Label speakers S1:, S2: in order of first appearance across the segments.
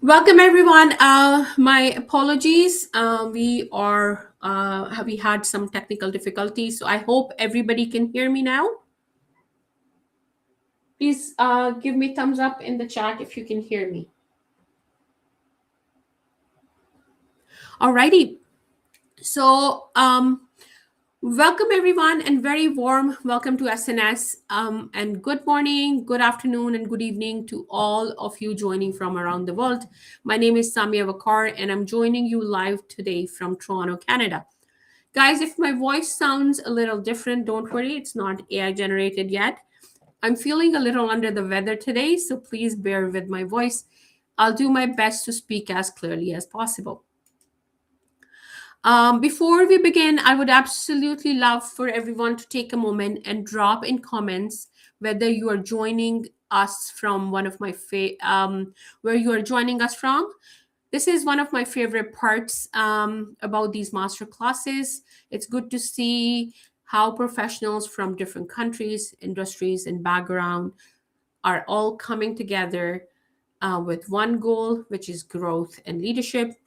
S1: Welcome everyone. My apologies. We had some technical difficulties, so I hope everybody can hear me now. Please give me thumbs up in the chat if you can hear me. Alrighty. So welcome everyone, and very warm welcome to SNS. And good morning, good afternoon, and good evening to all of you joining from around the world. My name is Samia Vakar, and I'm joining you live today from Toronto, Canada. Guys, if my voice sounds a little different, don't worry, it's not AI generated yet. I'm feeling a little under the weather today, so please bear with my voice. I'll do my best to speak as clearly as possible. Before we begin, I would absolutely love for everyone to take a moment and drop in comments whether you are joining us from where you are joining us from. This is one of my favorite parts about these master classes. It's good to see how professionals from different countries, industries, and background are all coming together with one goal, which is growth and leadership.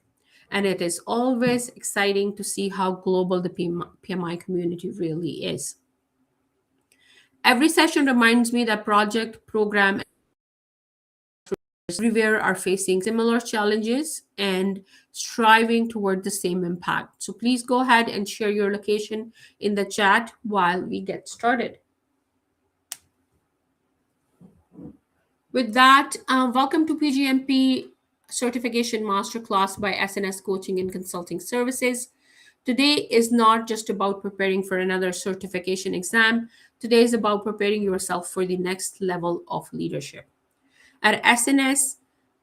S1: And it is always exciting to see how global the PMI community really is. Every session reminds me that project, program, everywhere are facing similar challenges and striving toward the same impact. So please go ahead and share your location in the chat while we get started. With that, welcome to PGMP Certification Masterclass by SNS Coaching and Consulting Services. Today is not just about preparing for another certification exam. Today is about preparing yourself for the next level of leadership. At SNS,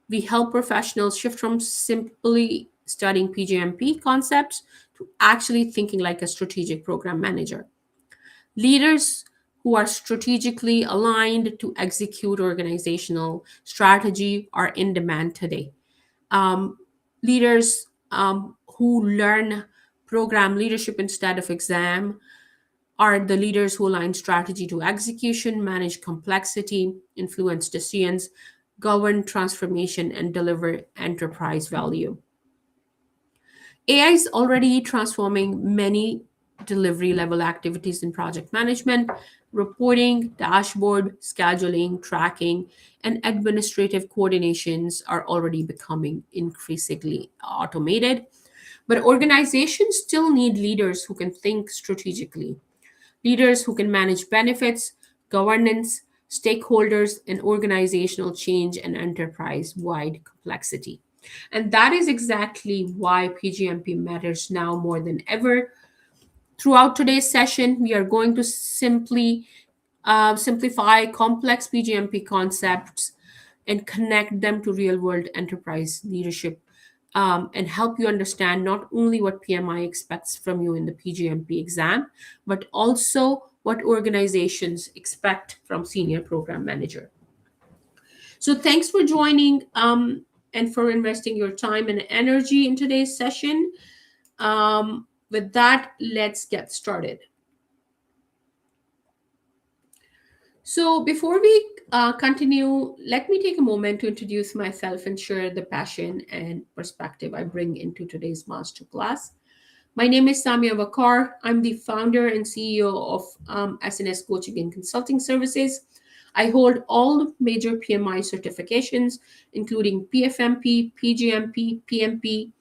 S1: we help professionals shift from simply studying PGMP concepts to actually thinking like a strategic program manager. Leaders who are strategically aligned to execute organizational strategy are in demand today. Leaders who learn program leadership instead of exam are the leaders who align strategy to execution, manage complexity, influence decisions, govern transformation, and deliver enterprise value. AI is already transforming many delivery level activities in project management. Reporting, dashboard, scheduling, tracking, and administrative coordinations are already becoming increasingly automated. But organizations still need leaders who can think strategically, leaders who can manage benefits, governance, stakeholders, and organizational change and enterprise wide complexity. And that is exactly why PGMP matters now more than ever. Throughout today's session, we are going to simplify complex PGMP concepts and connect them to real world enterprise leadership, and help you understand not only what PMI expects from you in the PGMP exam, but also what organizations expect from senior program manager. So thanks for joining and for investing your time and energy in today's session. With that, let's get started. So before we continue, let me take a moment to introduce myself and share the passion and perspective I bring into today's masterclass. My name is Samia Vakar. I'm the founder and CEO of SNS Coaching and Consulting Services. I hold all major PMI certifications, including PFMP, PGMP, PMP,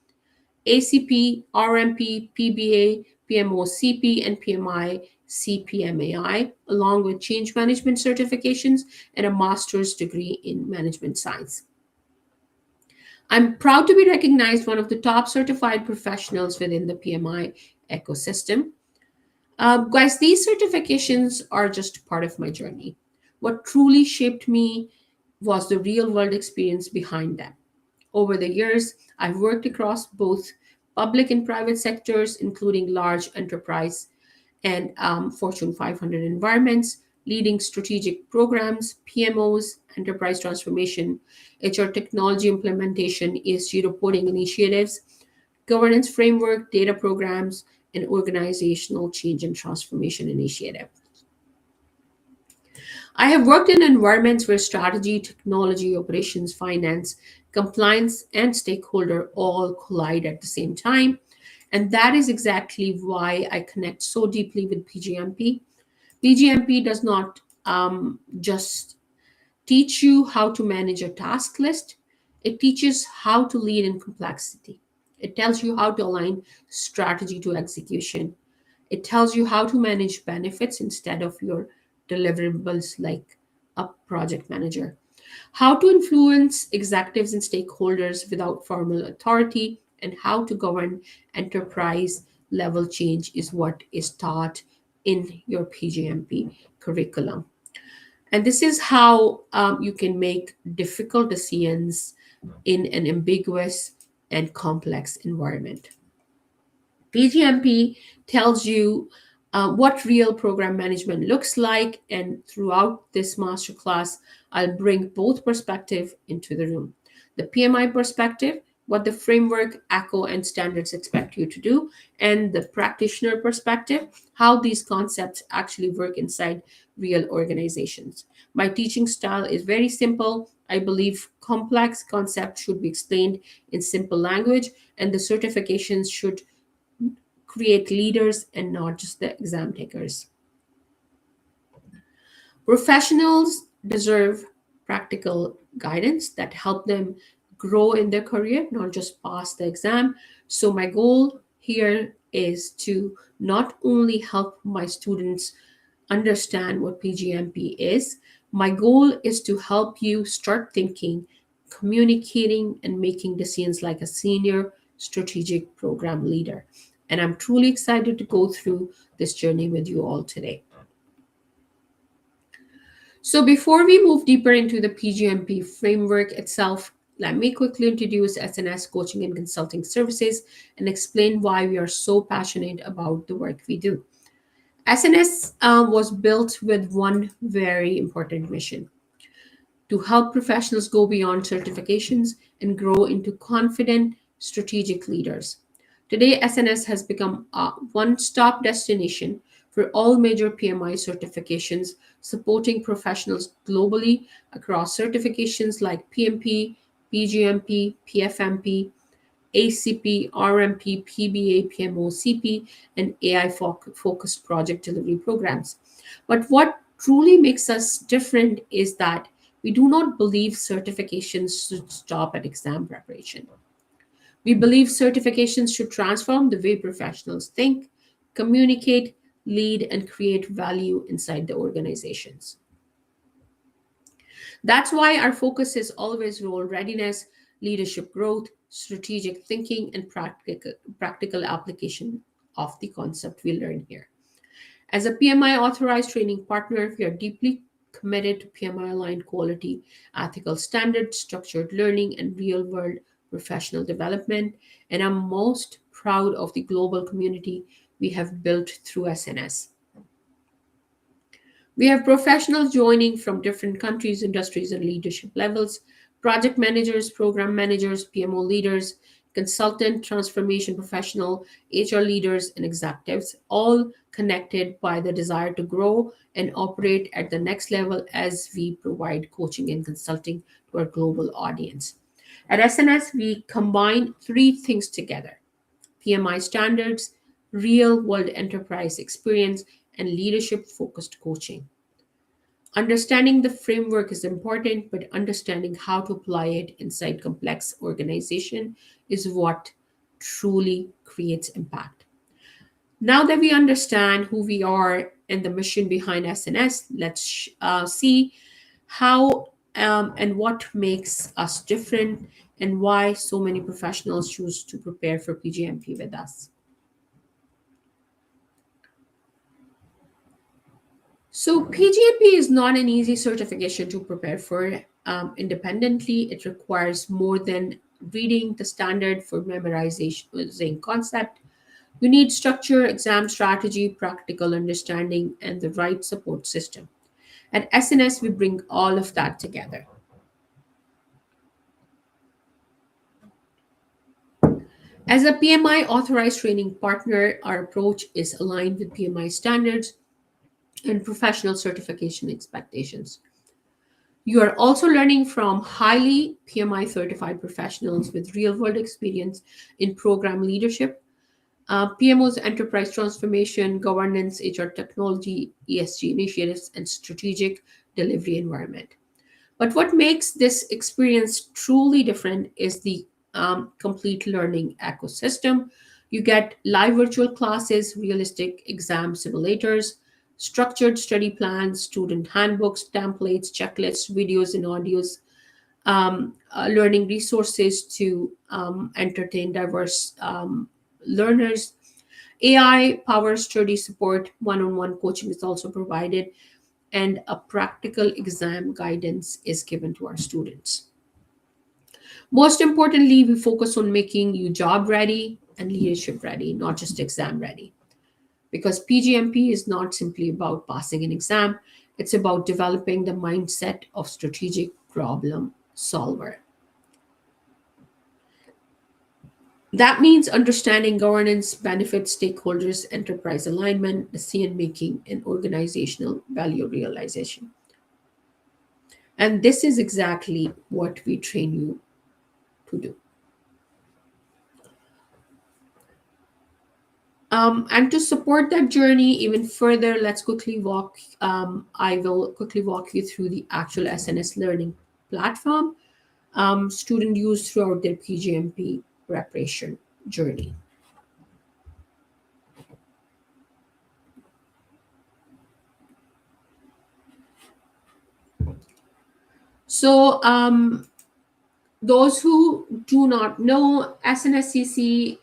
S1: ACP, RMP, PBA, PMO-CP, and PMI-CPMAI, along with change management certifications and a master's degree in management science. I'm proud to be recognized one of the top certified professionals within the PMI ecosystem. Guys, these certifications are just part of my journey. What truly shaped me was the real world experience behind them. Over the years, I've worked across both public and private sectors, including large enterprise and Fortune 500 environments, leading strategic programs, PMOs, enterprise transformation, HR technology implementation, ESG reporting initiatives, governance framework, data programs, and organizational change and transformation initiative. I have worked in environments where strategy, technology, operations, finance, compliance, and stakeholder all collide at the same time. And that is exactly why I connect so deeply with PGMP. PGMP does not just teach you how to manage a task list, it teaches how to lead in complexity. It tells you how to align strategy to execution. It tells you how to manage benefits instead of your deliverables like a project manager. How to influence executives and stakeholders without formal authority, and how to govern enterprise level change is what is taught in your PGMP curriculum. And this is how you can make difficult decisions in an ambiguous and complex environment. PGMP tells you what real program management looks like, and throughout this masterclass, I'll bring both perspective into the room. The PMI perspective, what the framework, ACO, and standards expect you to do, and the practitioner perspective, how these concepts actually work inside real organizations. My teaching style is very simple. I believe complex concepts should be explained in simple language, and the certifications should create leaders and not just the exam takers. Professionals deserve practical guidance that help them grow in their career, not just pass the exam. So my goal here is to not only help my students understand what PGMP is, my goal is to help you start thinking, communicating, and making decisions like a senior strategic program leader. And I'm truly excited to go through this journey with you all today. So before we move deeper into the PGMP framework itself, let me quickly introduce SNS Coaching and Consulting Services and explain why we are so passionate about the work we do. SNS was built with one very important mission: to help professionals go beyond certifications and grow into confident strategic leaders. Today, SNS has become a one stop destination for all major PMI certifications, supporting professionals globally across certifications like PMP, PGMP, PFMP, ACP, RMP, PBA, PMO, CP, and AI focused project delivery programs. But what truly makes us different is that we do not believe certifications should stop at exam preparation. We believe certifications should transform the way professionals think, communicate, lead, and create value inside the organizations. That's why our focus is always role readiness, leadership growth, strategic thinking, and practical application of the concept we learn here. As a PMI authorized training partner, we are deeply committed to PMI aligned quality, ethical standards, structured learning, and real world professional development. And I'm most proud of the global community we have built through SNS. We have professionals joining from different countries, industries, and leadership levels: project managers, program managers, PMO leaders, consultant, transformation professional, HR leaders, and executives, all connected by the desire to grow and operate at the next level as we provide coaching and consulting to our global audience. At SNS, we combine three things together: PMI standards, real world enterprise experience, and leadership focused coaching. Understanding the framework is important, but understanding how to apply it inside complex organization is what truly creates impact. Now that we understand who we are and the mission behind SNS, let's see how and what makes us different and why so many professionals choose to prepare for PGMP with us. So, PGMP is not an easy certification to prepare for independently. It requires more than reading the standard for memorizing concept. You need structure, exam strategy, practical understanding, and the right support system. At SNS, we bring all of that together. As a PMI authorized training partner, our approach is aligned with PMI standards and professional certification expectations. You are also learning from highly PMI certified professionals with real world experience in program leadership, PMO's enterprise transformation, governance, HR technology, ESG initiatives, and strategic delivery environment. But what makes this experience truly different is the complete learning ecosystem. You get live virtual classes, realistic exam simulators, structured study plans, student handbooks, templates, checklists, videos, and audios, learning resources to entertain diverse learners. AI power study support, one on one coaching is also provided, and a practical exam guidance is given to our students. Most importantly, we focus on making you job ready and leadership ready, not just exam ready. Because PGMP is not simply about passing an exam, it's about developing the mindset of strategic problem solver. That means understanding governance, benefits, stakeholders, enterprise alignment, decision making, and organizational value realization. And this is exactly what we train you to do. And to support that journey even further, let's quickly walk. I will quickly walk you through the actual SNS learning platform student use throughout their PGMP preparation journey. So those who do not know, snsccs.com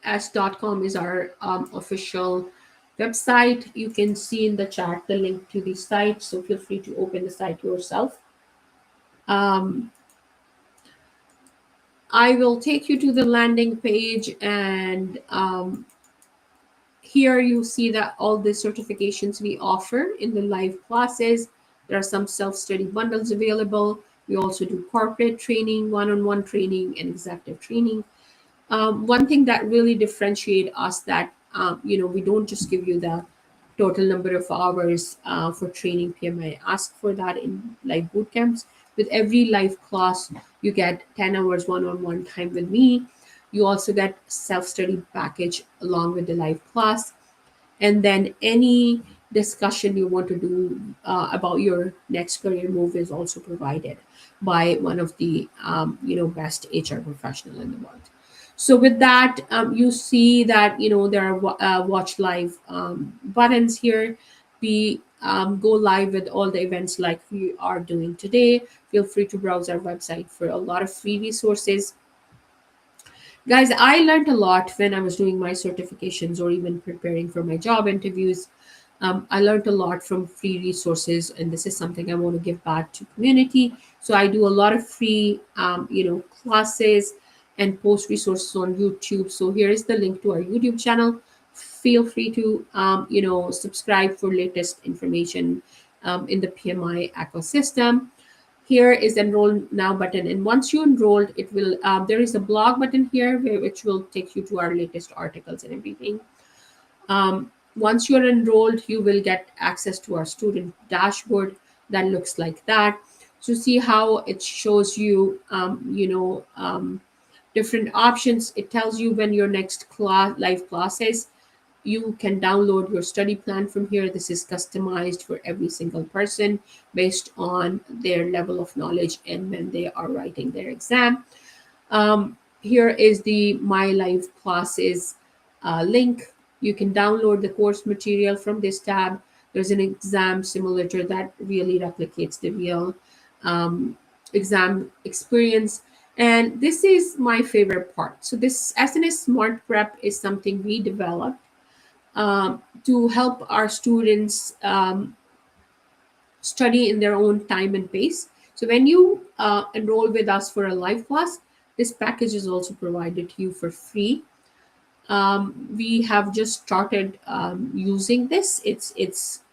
S1: is our official website. You can see in the chat the link to the site, so feel free to open the site yourself. Um, I will take you to the landing page, and here you see that all the certifications we offer in the live classes. There are some self-study bundles available. We also do corporate training, one-on-one training, and executive training. One thing that really differentiate us that we don't just give you the total number of hours for training PMI. Ask for that in live boot camps. With every live class, you get 10 hours one-on-one time with me. You also get self-study package along with the live class, and then any discussion you want to do about your next career move is also provided by one of the best HR professional in the world. So with that, you see that there are watch live buttons here. We go live with all the events like we are doing today. Feel free to browse our website for a lot of free resources. Guys, I learned a lot when I was doing my certifications or even preparing for my job interviews. I learned a lot from free resources, and this is something I want to give back to community. So I do a lot of free, classes and post resources on YouTube. So here is the link to our YouTube channel. Feel free to, subscribe for latest information in the PMI ecosystem. Here is enroll now button, and once you enrolled, it will there is a blog button here which will take you to our latest articles and everything. Once you're enrolled, you will get access to our student dashboard that looks like that. So see how it shows you different options. It tells you when your next live class is. You can download your study plan from here. This is customized for every single person based on their level of knowledge and when they are writing their exam. Here is the My Live Classes link. You can download the course material from this tab. There's an exam simulator that really replicates the real exam experience. And this is my favorite part. So this SNS Smart Prep is something we developed to help our students study in their own time and pace. So when you enroll with us for a live class, this package is also provided to you for free. We have just started using this. It's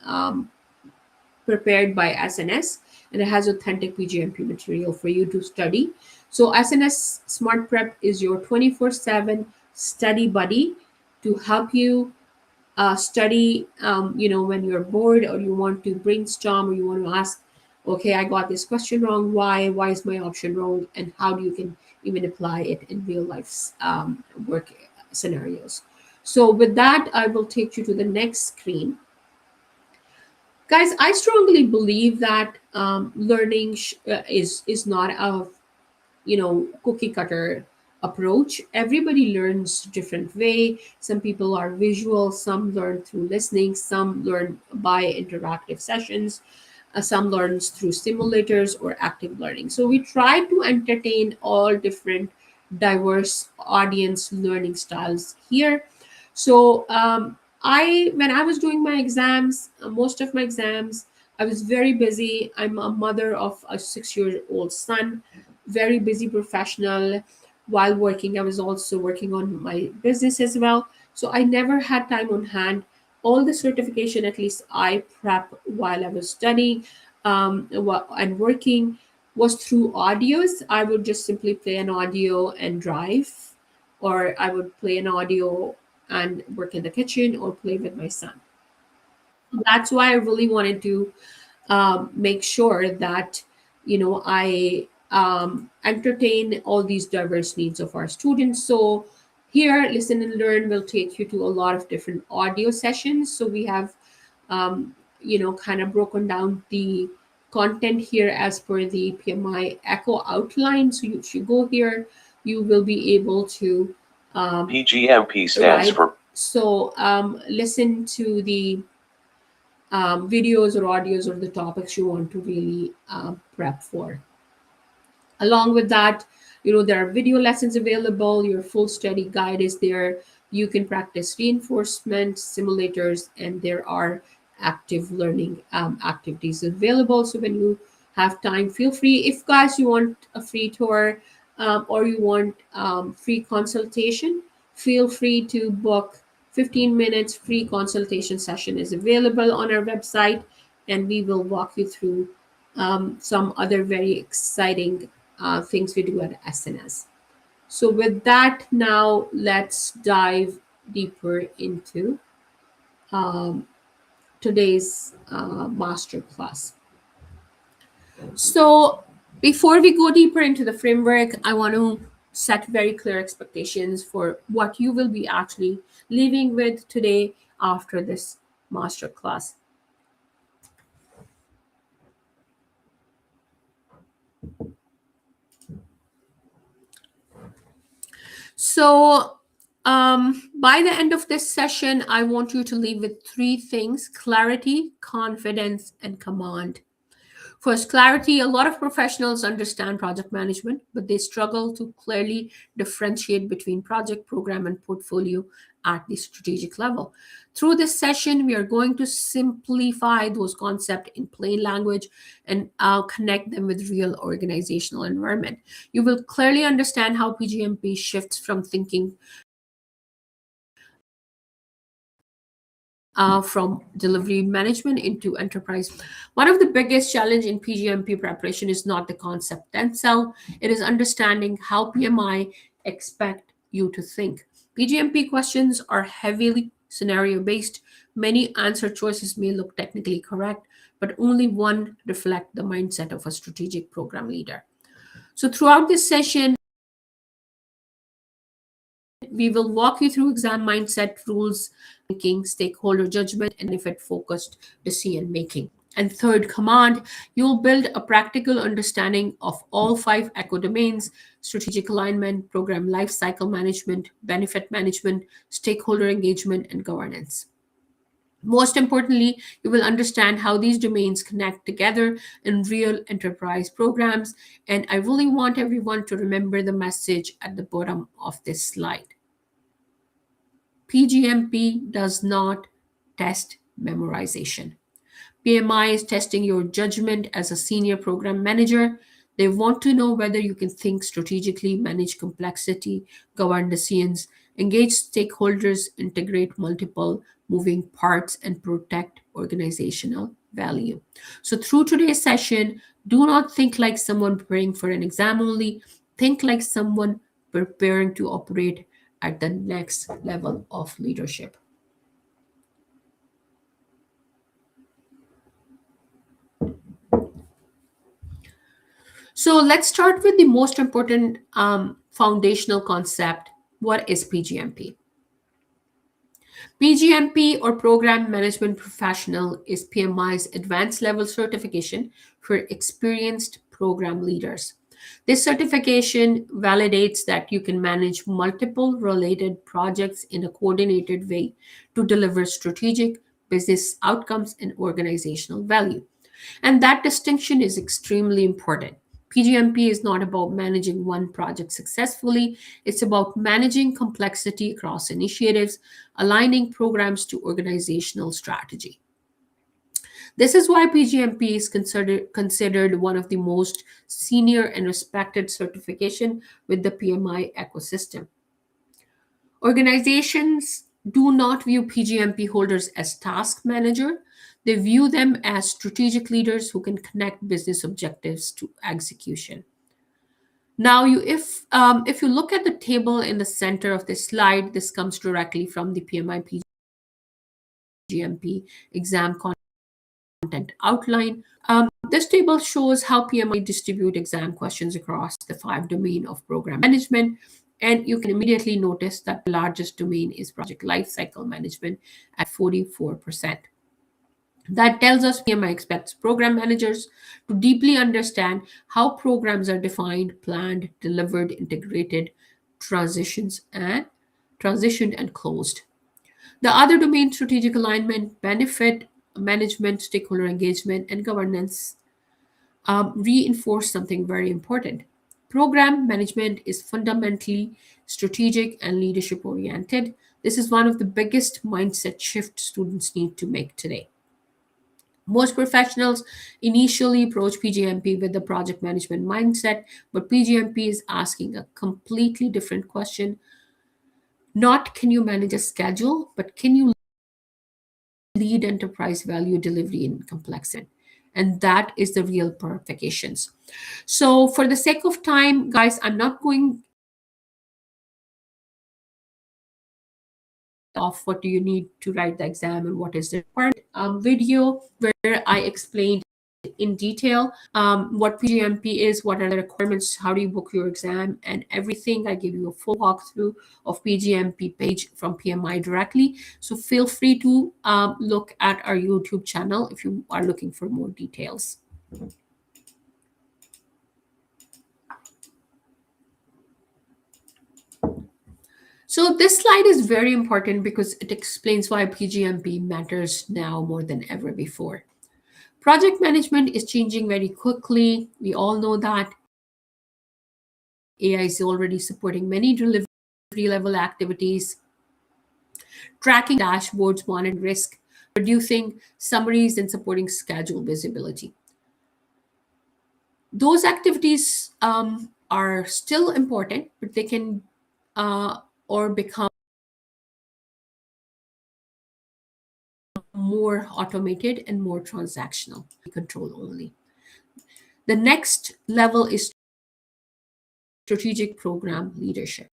S1: prepared by SNS, and it has authentic PGMP material for you to study. So SNS Smart Prep is your 24/7 study buddy to help you study when you're bored or you want to brainstorm or you want to ask Okay, I got this question wrong. Why is my option wrong? And how do you can even apply it in real life work scenarios? So with that, I will take you to the next screen. Guys, I strongly believe that learning is not a cookie cutter approach. Everybody learns different way. Some people are visual, some learn through listening, some learn by interactive sessions, some learns through simulators or active learning. So we try to entertain all different diverse audience learning styles here. So I when I was doing my exams, most of my exams, I was very busy. I'm a mother of a 6-year-old son, very busy professional. While working, I was also working on my business as well. So I never had time on hand. All the certification, at least I prep while I was studying and working, was through audios. I would just simply play an audio and drive, or I would play an audio and work in the kitchen or play with my son. That's why I really wanted to make sure that I entertain all these diverse needs of our students. So here, Listen and Learn will take you to a lot of different audio sessions. So we have kind of broken down the content here as per the PMI Echo outline. So if you go here, you will be able to
S2: PGMP stands for.
S1: So listen to the videos or audios or the topics you want to really prep for. Along with that, there are video lessons available. Your full study guide is there. You can practice reinforcement simulators, and there are active learning activities available. So when you have time, feel free. If guys, you want a free tour or you want free consultation, feel free to book. 15 minutes free consultation session is available on our website, and we will walk you through some other very exciting things we do at SNS. So with that, now let's dive deeper into um, today's masterclass. So before we go deeper into the framework, I want to set very clear expectations for what you will be actually leaving with today after this masterclass. So, by the end of this session, I want you to leave with three things: clarity, confidence, and command. First, clarity. A lot of professionals understand project management, but they struggle to clearly differentiate between project, program, and portfolio at the strategic level. Through this session, we are going to simplify those concepts in plain language and connect them with real organizational environment. You will clearly understand how PGMP shifts from thinking from delivery management into enterprise. One of the biggest challenge in PGMP preparation is not the concept themselves, it is understanding how PMI expect you to think. PGMP questions are heavily scenario based. Many answer choices may look technically correct, but only one reflect the mindset of a strategic program leader. So throughout this session, we will walk you through exam mindset rules, thinking, stakeholder judgment, and benefit focused decision making. And third, command, you'll build a practical understanding of all five eco domains: strategic alignment, program lifecycle management, benefit management, stakeholder engagement, and governance. Most importantly, you will understand how these domains connect together in real enterprise programs. And I really want everyone to remember the message at the bottom of this slide. PGMP does not test memorization. PMI is testing your judgment as a senior program manager. They want to know whether you can think strategically, manage complexity, govern decisions, engage stakeholders, integrate multiple moving parts, and protect organizational value. So, through today's session, do not think like someone preparing for an exam only, think like someone preparing to operate at the next level of leadership. So let's start with the most important foundational concept. What is PGMP? PGMP, or Program Management Professional, is PMI's advanced level certification for experienced program leaders. This certification validates that you can manage multiple related projects in a coordinated way to deliver strategic business outcomes and organizational value. And that distinction is extremely important. PGMP is not about managing one project successfully, it's about managing complexity across initiatives, aligning programs to organizational strategy. This is why PGMP is considered one of the most senior and respected certification with the PMI ecosystem. Organizations do not view PGMP holders as task manager. They view them as strategic leaders who can connect business objectives to execution. Now, if you look at the table in the center of this slide, this comes directly from the PMI-PgMP exam content outline. This table shows how PMI distribute exam questions across the 5 domain of program management. And you can immediately notice that the largest domain is project lifecycle management at 44%. That tells us PMI expects program managers to deeply understand how programs are defined, planned, delivered, integrated, transitions, and transitioned and closed. The other domain, strategic alignment, benefit management, stakeholder engagement, and governance, reinforce something very important. Program management is fundamentally strategic and leadership oriented. This is one of the biggest mindset shifts students need to make today. Most professionals initially approach PGMP with the project management mindset, but PGMP is asking a completely different question. Not can you manage a schedule, but can you lead enterprise value delivery in complexity? And that is the real qualifications. So, for the sake of time, guys, I'm not going off what do you need to write the exam and what is the required video where I explained in detail what PGMP is, what are the requirements, how do you book your exam, and everything. I give you a full walkthrough of PGMP page from PMI directly. So feel free to look at our YouTube channel if you are looking for more details. So this slide is very important because it explains why PGMP matters now more than ever before. Project management is changing very quickly. We all know that AI is already supporting many delivery level activities, tracking dashboards, monitoring risk, producing summaries, and supporting schedule visibility. Those activities are still important, but they can or become more automated and more transactional, control only. The next level is strategic program leadership.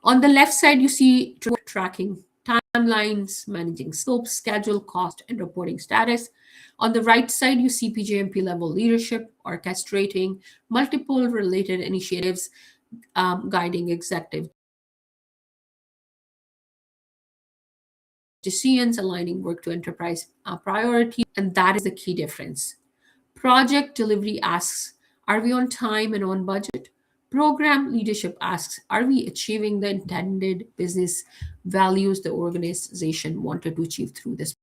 S1: On the left side, you see tracking timelines, managing scope, schedule, cost, and reporting status. On the right side, you see PGMP level leadership, orchestrating multiple related initiatives, guiding executive decisions, aligning work to enterprise priority, and that is the key difference. Project delivery asks, are we on time and on budget? Program leadership asks, are we achieving the intended business values the organization wanted to achieve through this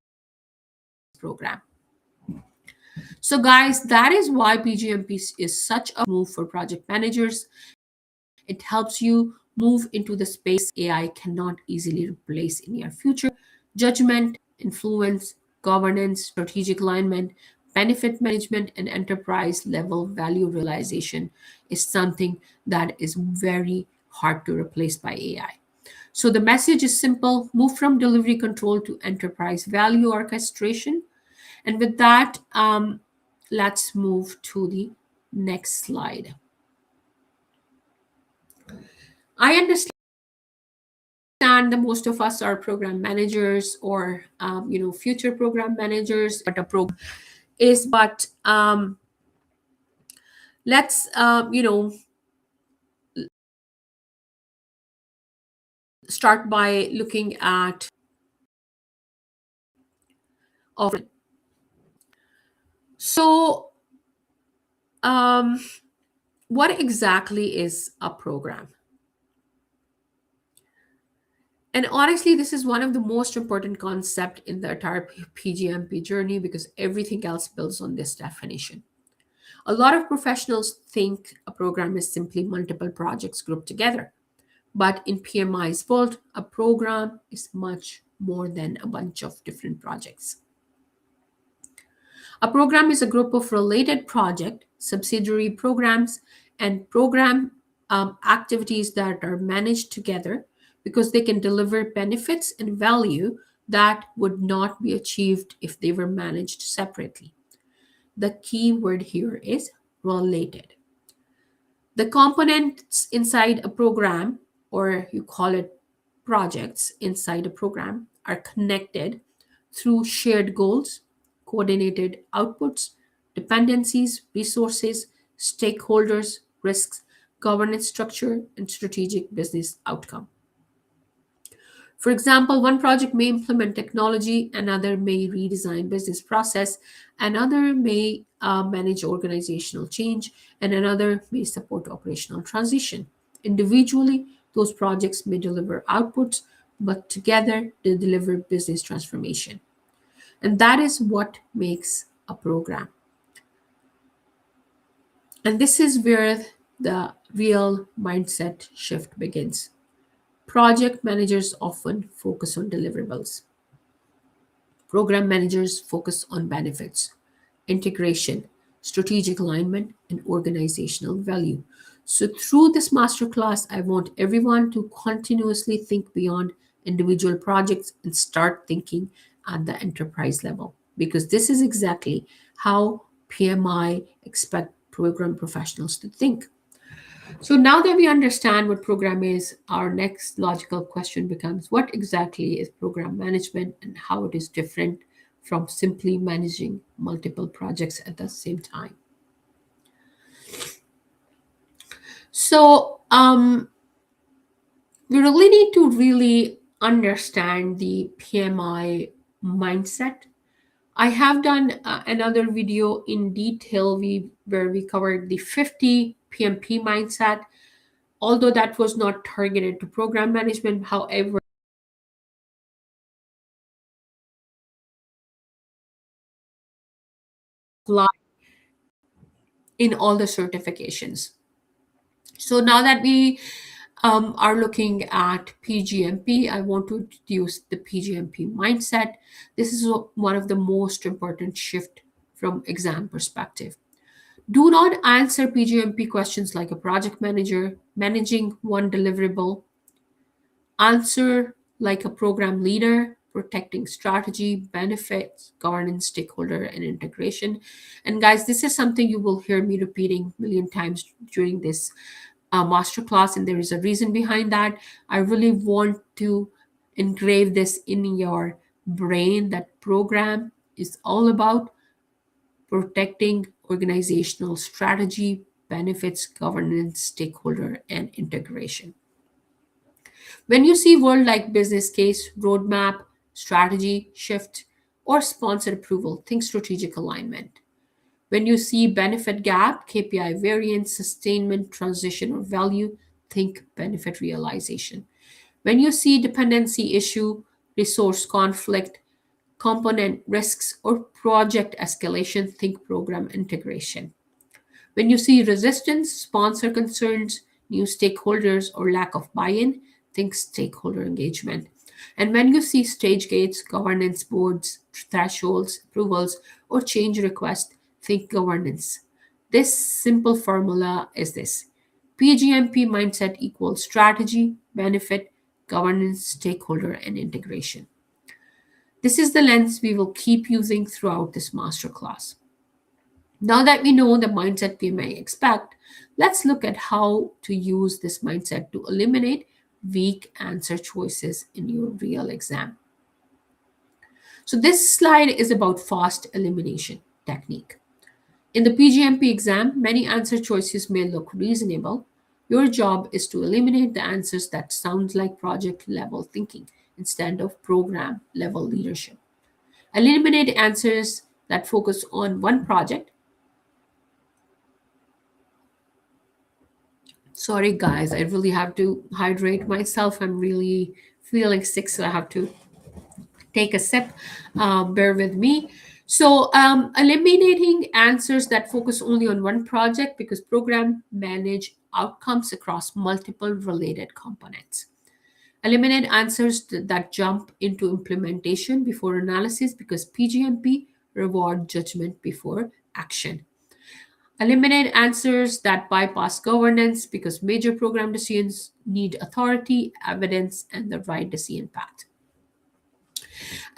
S1: program? So, guys, that is why PGMP is such a move for project managers. It helps you move into the space AI cannot easily replace in your future. Judgment, influence, governance, strategic alignment, benefit management, and enterprise level value realization is something that is very hard to replace by AI. So the message is simple: move from delivery control to enterprise value orchestration. And with that, let's move to the next slide. I understand that most of us are program managers or future program managers, but a program is but Let's, start by looking at of. So, um, what exactly is a program? And honestly, this is one of the most important concept in the entire PGMP journey because everything else builds on this definition. A lot of professionals think a program is simply multiple projects grouped together. But in PMI's world, a program is much more than a bunch of different projects. A program is a group of related project, subsidiary programs, and program activities that are managed together because they can deliver benefits and value that would not be achieved if they were managed separately. The key word here is related. The components inside a program, or you call it projects inside a program, are connected through shared goals, coordinated outputs, dependencies, resources, stakeholders, risks, governance structure, and strategic business outcome. For example, one project may implement technology, another may redesign business process, another may manage organizational change, and another may support operational transition. Individually, those projects may deliver outputs, but together they deliver business transformation. And that is what makes a program. And this is where the real mindset shift begins. Project managers often focus on deliverables. Program managers focus on benefits, integration, strategic alignment, and organizational value. So, through this masterclass, I want everyone to continuously think beyond individual projects and start thinking at the enterprise level because this is exactly how PMI expect program professionals to think. So now that we understand what program is, our next logical question becomes what exactly is program management and how it is different from simply managing multiple projects at the same time. So we really need to really understand the PMI mindset. I have done another video in detail where we covered the 50 PMP mindset, although that was not targeted to program management. However, apply in all the certifications. So now that we are looking at PGMP, I want to introduce the PGMP mindset. This is one of the most important shift from exam perspective. Do not answer PGMP questions like a project manager managing one deliverable. Answer like a program leader, protecting strategy, benefits, governance, stakeholder, and integration. And guys, this is something you will hear me repeating a million times during this masterclass, and there is a reason behind that. I really want to engrave this in your brain that program is all about protecting organizational strategy, benefits, governance, stakeholder, and integration. When you see word like business case, roadmap, strategy, shift, or sponsor approval, think strategic alignment. When you see benefit gap, KPI variance, sustainment, transition, or value, think benefit realization. When you see dependency issue, resource conflict, component risks, or project escalation, think program integration. When you see resistance, sponsor concerns, new stakeholders, or lack of buy in, think stakeholder engagement. And when you see stage gates, governance boards, thresholds, approvals, or change requests, think governance. This simple formula is this: PGMP mindset equals strategy, benefit, governance, stakeholder, and integration. This is the lens we will keep using throughout this masterclass. Now that we know the mindset we may expect, let's look at how to use this mindset to eliminate weak answer choices in your real exam. So this slide is about fast elimination technique. In the PGMP exam, many answer choices may look reasonable. Your job is to eliminate the answers that sound like project level thinking instead of program level leadership. Eliminate answers that focus on one project. Sorry, guys, I really have to hydrate myself. I'm really feeling sick, so I have to take a sip. Bear with me. So, eliminating answers that focus only on one project because program manage outcomes across multiple related components. Eliminate answers that jump into implementation before analysis because PGMP reward judgment before action. Eliminate answers that bypass governance because major program decisions need authority, evidence, and the right decision path.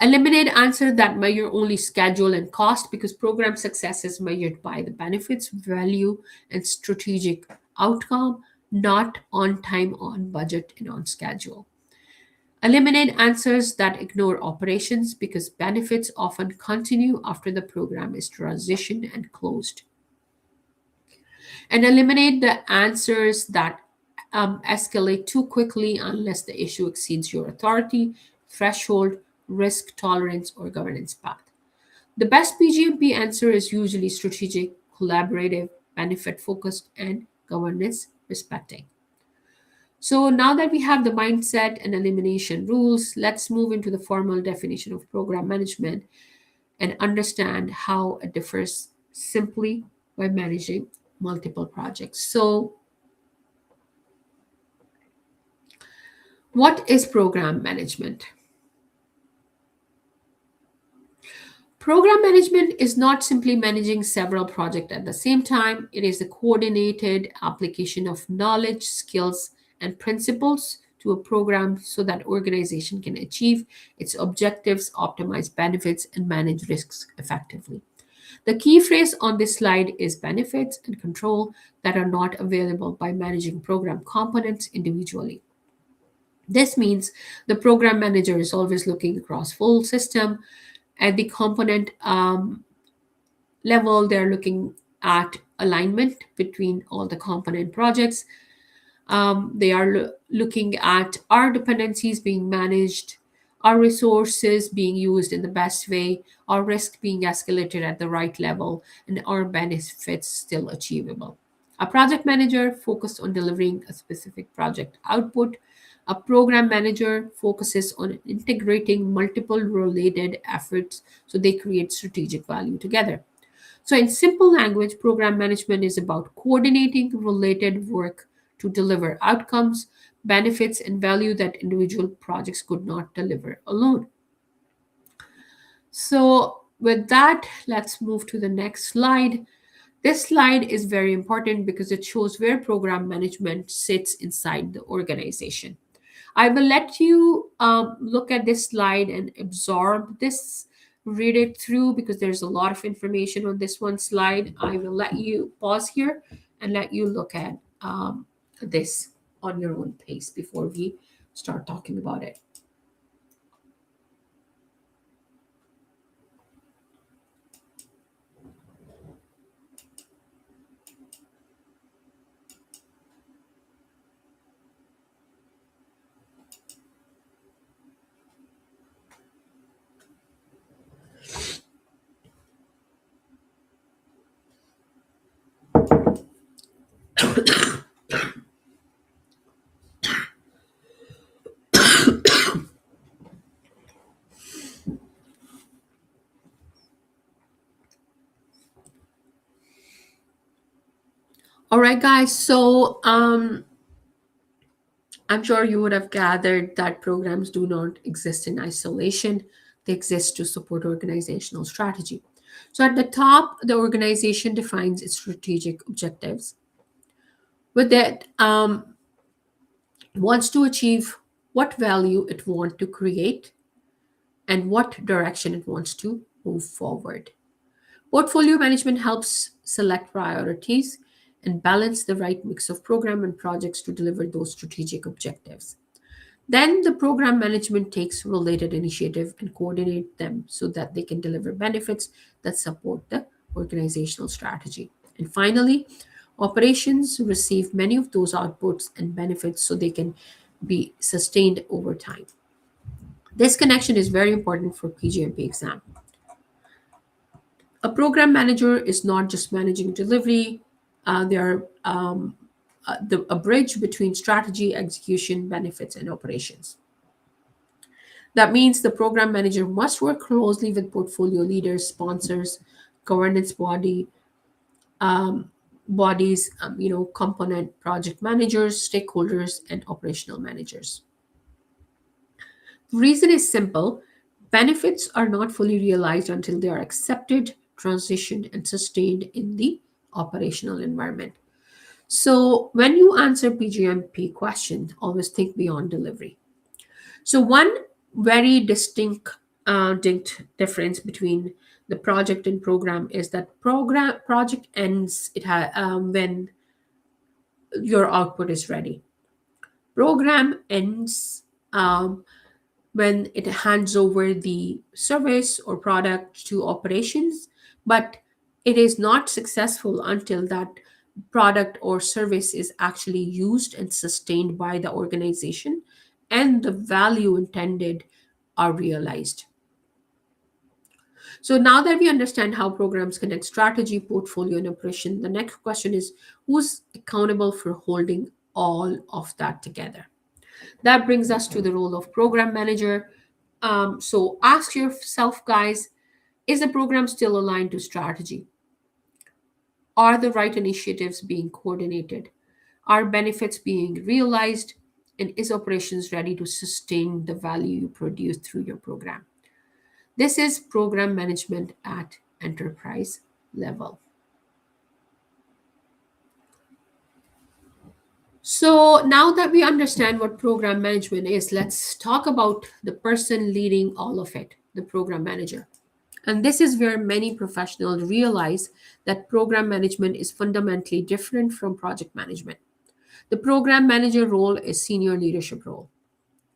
S1: Eliminate answers that measure only schedule and cost because program success is measured by the benefits, value, and strategic outcome, not on time, on budget, and on schedule. Eliminate answers that ignore operations because benefits often continue after the program is transitioned and closed. And eliminate the answers that escalate too quickly unless the issue exceeds your authority, threshold, risk tolerance, or governance path. The best PGMP answer is usually strategic, collaborative, benefit focused, and governance respecting. So now that we have the mindset and elimination rules, let's move into the formal definition of program management and understand how it differs simply by managing multiple projects. So, what is program management? Program management is not simply managing several projects at the same time, it is a coordinated application of knowledge, skills, and principles to a program so that organization can achieve its objectives, optimize benefits, and manage risks effectively. The key phrase on this slide is benefits and control that are not available by managing program components individually. This means the program manager is always looking across full system. At the component level, they're looking at alignment between all the component projects. They are looking at our dependencies being managed, our resources being used in the best way, our risk being escalated at the right level, and our benefits still achievable. A project manager focused on delivering a specific project output. A program manager focuses on integrating multiple related efforts so they create strategic value together. So, in simple language, program management is about coordinating related work to deliver outcomes, benefits, and value that individual projects could not deliver alone. So, with that, let's move to the next slide. This slide is very important because it shows where program management sits inside the organization. I will let you look at this slide and absorb this, read it through because there's a lot of information on this one slide. I will let you pause here and let you look at this on your own pace before we start talking about it. All right, guys. So I'm sure you would have gathered that programs do not exist in isolation. They exist to support organizational strategy. So at the top, the organization defines its strategic objectives. With that, wants to achieve what value it wants to create and what direction it wants to move forward. Portfolio management helps select priorities and balance the right mix of program and projects to deliver those strategic objectives. Then the program management takes related initiative and coordinate them so that they can deliver benefits that support the organizational strategy. And finally, operations receive many of those outputs and benefits so they can be sustained over time. This connection is very important for PGMP exam. A program manager is not just managing delivery, they are a bridge between strategy, execution, benefits, and operations. That means the program manager must work closely with portfolio leaders, sponsors, governance bodies, component project managers, stakeholders, and operational managers. The reason is simple: benefits are not fully realized until they are accepted, transitioned, and sustained in the operational environment. So, when you answer PGMP question, always think beyond delivery. So, one very distinct difference between the project and program is that project ends when your output is ready. Program ends when it hands over the service or product to operations, but it is not successful until that product or service is actually used and sustained by the organization and the value intended are realized. So now that we understand how programs connect strategy, portfolio, and operation, the next question is, who's accountable for holding all of that together? That brings us to the role of program manager. So ask yourself, guys, is the program still aligned to strategy? Are the right initiatives being coordinated? Are benefits being realized? And is operations ready to sustain the value you produce through your program? This is program management at enterprise level. So now that we understand what program management is, let's talk about the person leading all of it, the program manager. And this is where many professionals realize that program management is fundamentally different from project management. The program manager role is senior leadership role.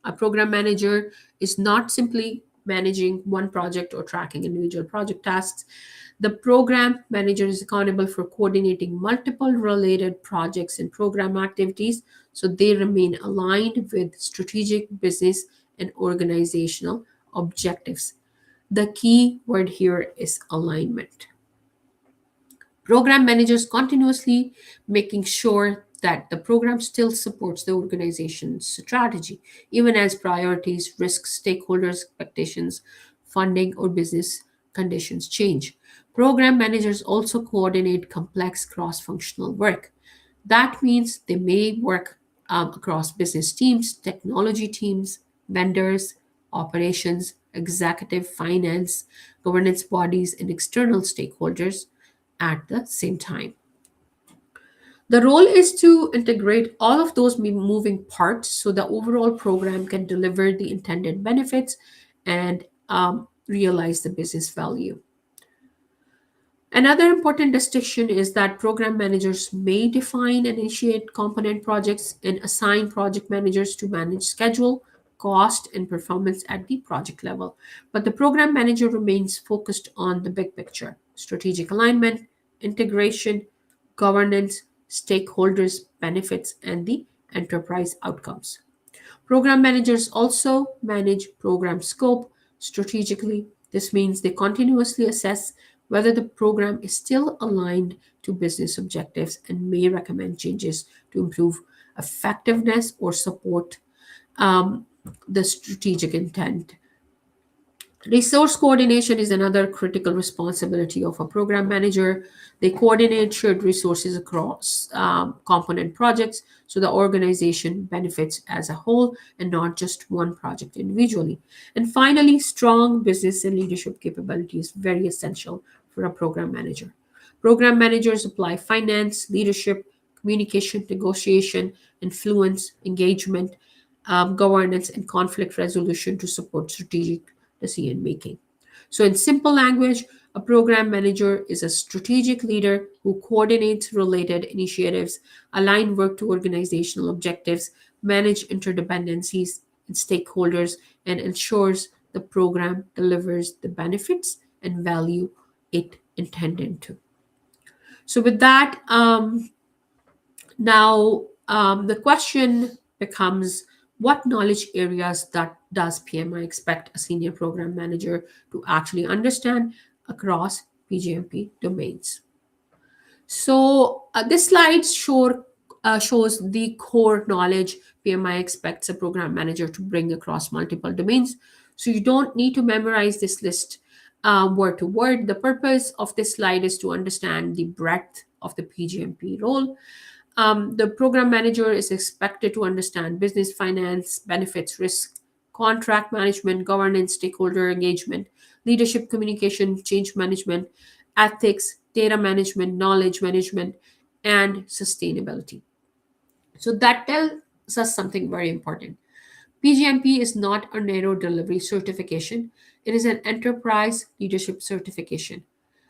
S1: A program manager is not simply managing one project or tracking individual project tasks. The program manager is accountable for coordinating multiple related projects and program activities so they remain aligned with strategic, business, and organizational objectives. The key word here is alignment. Program managers continuously making sure that the program still supports the organization's strategy, even as priorities, risks, stakeholders' expectations, funding, or business conditions change. Program managers also coordinate complex cross functional work. That means they may work across business teams, technology teams, vendors, operations, executive, finance, governance bodies, and external stakeholders at the same time. The role is to integrate all of those moving parts so the overall program can deliver the intended benefits and realize the business value. Another important distinction is that program managers may define and initiate component projects and assign project managers to manage schedule, cost, and performance at the project level. But the program manager remains focused on the big picture: strategic alignment, integration, governance, stakeholders' benefits, and the enterprise outcomes. Program managers also manage program scope strategically. This means they continuously assess whether the program is still aligned to business objectives and may recommend changes to improve effectiveness or support the strategic intent. Resource coordination is another critical responsibility of a program manager. They coordinate shared resources across component projects so the organization benefits as a whole and not just one project individually. And finally, strong business and leadership capability is very essential for a program manager. Program managers apply finance, leadership, communication, negotiation, influence, engagement, governance, and conflict resolution to support strategic decision making. So, in simple language, a program manager is a strategic leader who coordinates related initiatives, align work to organizational objectives, manage interdependencies and stakeholders, and ensures the program delivers the benefits and value it intended to. So with that, now the question becomes, what knowledge areas that does PMI expect a senior program manager to actually understand across PGMP domains? So this slide shows the core knowledge PMI expects a program manager to bring across multiple domains. So you don't need to memorize this list word to word. The purpose of this slide is to understand the breadth of the PGMP role. The program manager is expected to understand business, finance, benefits, risk, contract management, governance, stakeholder engagement, leadership communication, change management, ethics, data management, knowledge management, and sustainability. So that tells us something very important. PGMP is not a narrow delivery certification, it is an enterprise leadership certification.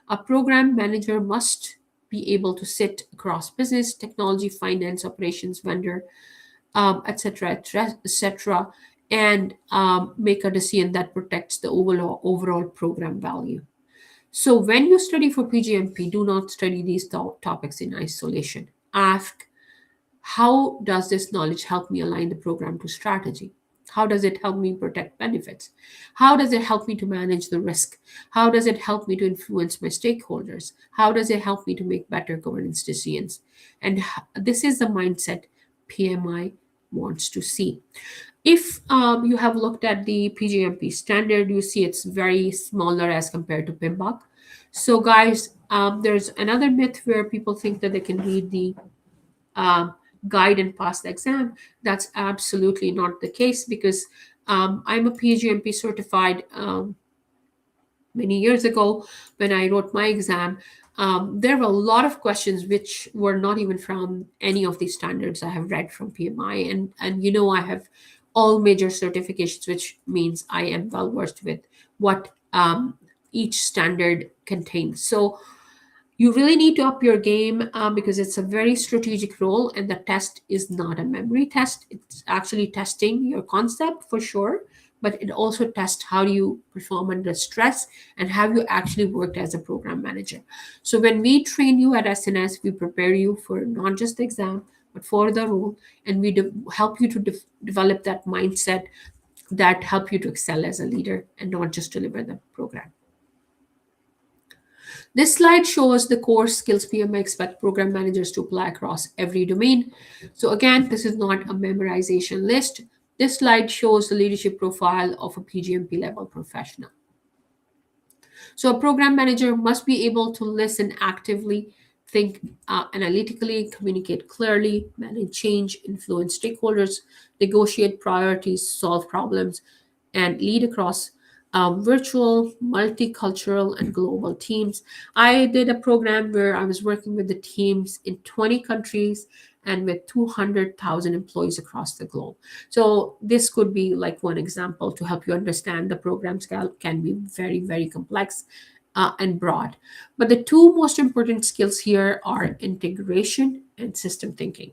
S1: A program manager must be able to sit across business, technology, finance, operations, vendor, etc., etc., and make a decision that protects the overall program value. So when you study for PGMP, do not study these topics in isolation. Ask, how does this knowledge help me align the program to strategy? How does it help me protect benefits? How does it help me to manage the risk? How does it help me to influence my stakeholders? How does it help me to make better governance decisions? And this is the mindset PMI wants to see. If you have looked at the PGMP standard, you see it's very smaller as compared to PMBOK. So, guys, there's another myth where people think that they can read the um, guide and pass the exam. That's absolutely not the case, because I'm a PGMP certified many years ago. When I wrote my exam, there were a lot of questions which were not even from any of these standards I have read from PMI. And I have all major certifications, which means I am well versed with what each standard contains. So you really need to up your game, because it's a very strategic role, and the test is not a memory test. It's actually testing your concept for sure, but it also tests how do you perform under stress and have you actually worked as a program manager. So when we train you at SNS, we prepare you for not just the exam, but for the role, and we help you to develop that mindset that help you to excel as a leader and not just deliver the program. This slide shows the core skills PMI expect program managers to apply across every domain. So again, this is not a memorization list. This slide shows the leadership profile of a PGMP level professional. So a program manager must be able to listen actively, think analytically, communicate clearly, manage change, influence stakeholders, negotiate priorities, solve problems, and lead across virtual, multicultural, and global teams. I did a program where I was working with the teams in 20 countries and with 200,000 employees across the globe. So this could be like one example to help you understand the programs can be very, very complex and broad. But the two most important skills here are integration and system thinking.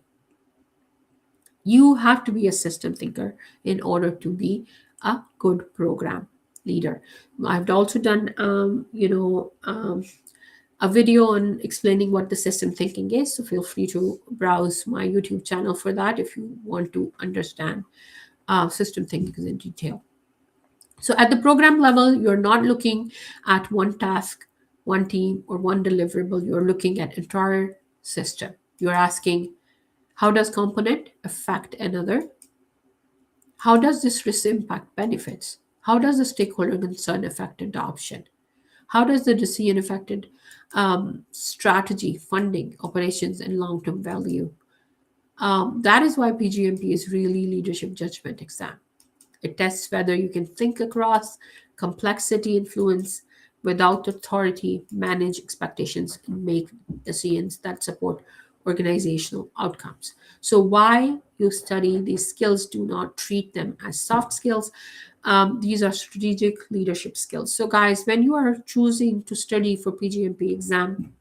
S1: You have to be a system thinker in order to be a good program leader. I've also done, a video on explaining what the system thinking is. So feel free to browse my YouTube channel for that if you want to understand system thinking in detail. So at the program level, you're not looking at one task, one team, or one deliverable. You're looking at entire system. You're asking, how does component affect another? How does this risk impact benefits? How does the stakeholder concern affect adoption? How does the decision affected strategy, funding, operations, and long-term value? That is why PGMP is really leadership judgment exam. It tests whether you can think across complexity, influence without authority, manage expectations, and make decisions that support organizational outcomes. So, why you study these skills, do not treat them as soft skills. These are strategic leadership skills. So, guys, when you are choosing to study for PGMP exam,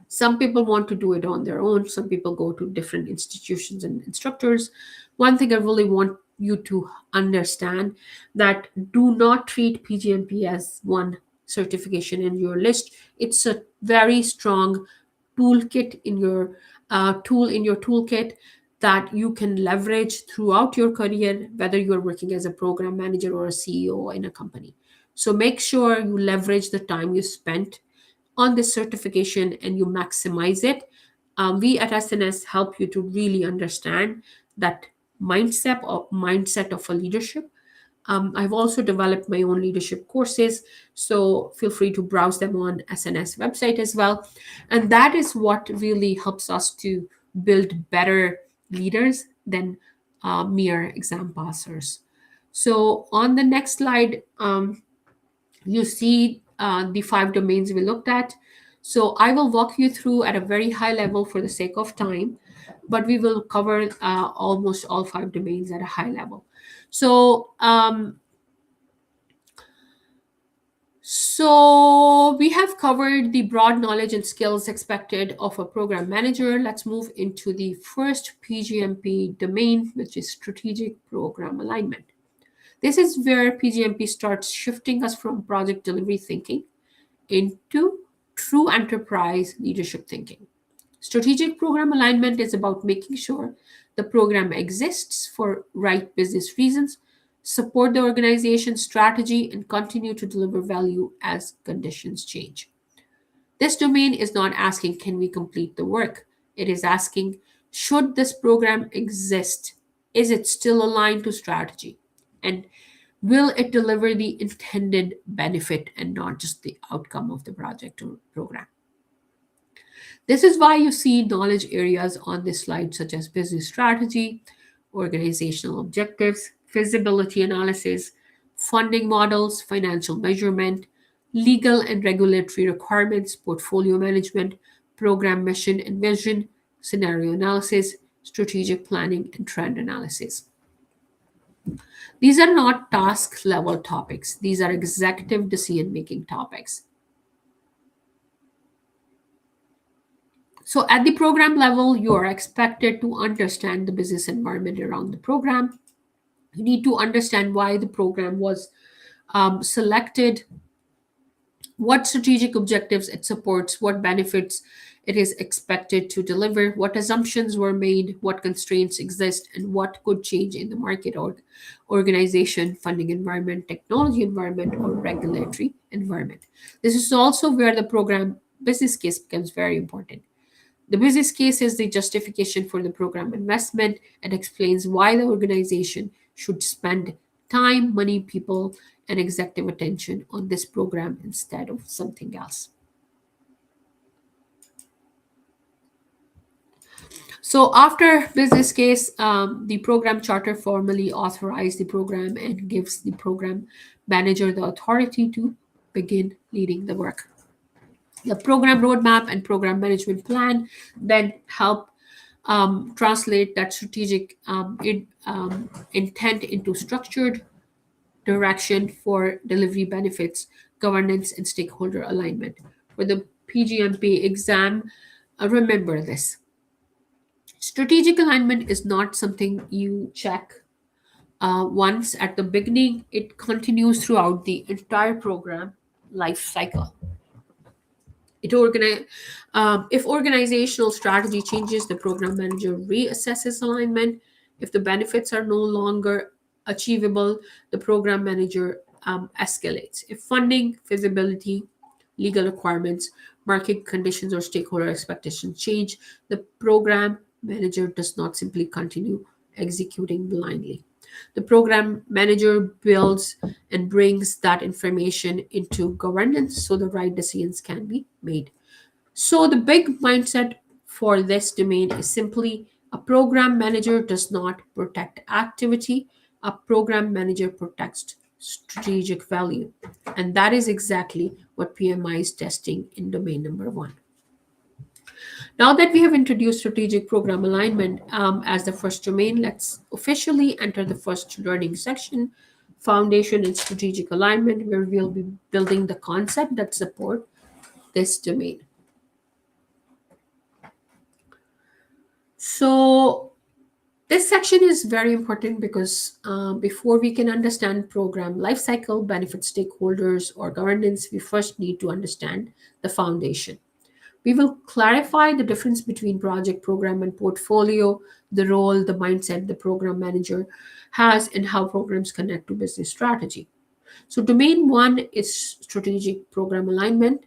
S1: some people want to do it on their own. Some people go to different institutions and instructors. One thing I really want you to understand, that do not treat PGMP as one certification in your list. It's a very strong toolkit in your toolkit that you can leverage throughout your career, whether you're working as a program manager or a CEO in a company. So make sure you leverage the time you spent on this certification and you maximize it. We at SNS help you to really understand that mindset of a leadership. I've also developed my own leadership courses, so feel free to browse them on SNS website as well. And that is what really helps us to build better leaders than mere exam passers. So on the next slide, you see the 5 domains we looked at. So I will walk you through at a very high level for the sake of time, but we will cover almost all 5 domains at a high level. So we have covered the broad knowledge and skills expected of a program manager. Let's move into the first PGMP domain, which is strategic program alignment. This is where PGMP starts shifting us from project delivery thinking into true enterprise leadership thinking. Strategic program alignment is about making sure the program exists for right business reasons, support the organization's strategy, and continue to deliver value as conditions change. This domain is not asking, can we complete the work? It is asking, should this program exist? Is it still aligned to strategy? And will it deliver the intended benefit and not just the outcome of the project or program? This is why you see knowledge areas on this slide, such as business strategy, organizational objectives, feasibility analysis, funding models, financial measurement, legal and regulatory requirements, portfolio management, program mission and vision, scenario analysis, strategic planning, and trend analysis. These are not task level topics, these are executive decision making topics. So at the program level, you are expected to understand the business environment around the program. You need to understand why the program was selected, what strategic objectives it supports, what benefits it is expected to deliver, what assumptions were made, what constraints exist, and what could change in the market or organization, funding environment, technology environment, or regulatory environment. This is also where the program business case becomes very important. The business case is the justification for the program investment and explains why the organization should spend time, money, people, and executive attention on this program instead of something else. So after business case, the program charter formally authorizes the program and gives the program manager the authority to begin leading the work. The program roadmap and program management plan then help translate that strategic intent into structured direction for delivery benefits, governance, and stakeholder alignment. For the PGMP exam, remember this. Strategic alignment is not something you check once at the beginning, it continues throughout the entire program life cycle. If organizational strategy changes, the program manager reassesses alignment. If the benefits are no longer achievable, the program manager escalates. If funding, feasibility, legal requirements, market conditions, or stakeholder expectations change, the program manager does not simply continue executing blindly. The program manager builds and brings that information into governance so the right decisions can be made. So, the big mindset for this domain is simply a program manager does not protect activity, a program manager protects strategic value. And that is exactly what PMI is testing in domain number 1. Now that we have introduced strategic program alignment as the first domain, let's officially enter the first learning section, foundation and strategic alignment, where we'll be building the concept that support this domain. So This section is very important because before we can understand program lifecycle, benefit stakeholders, or governance, we first need to understand the foundation. We will clarify the difference between project, program, and portfolio, the role, the mindset the program manager has, and how programs connect to business strategy. So, domain one is strategic program alignment,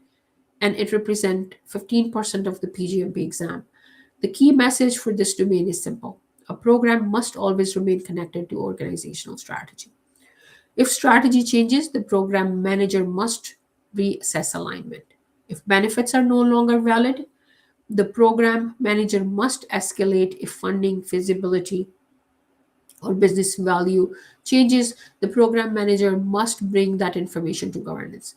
S1: and it represents 15% of the PGMP exam. The key message for this domain is simple: a program must always remain connected to organizational strategy. If strategy changes, the program manager must reassess alignment. If benefits are no longer valid, the program manager must escalate. If funding, feasibility, or business value changes, the program manager must bring that information to governance.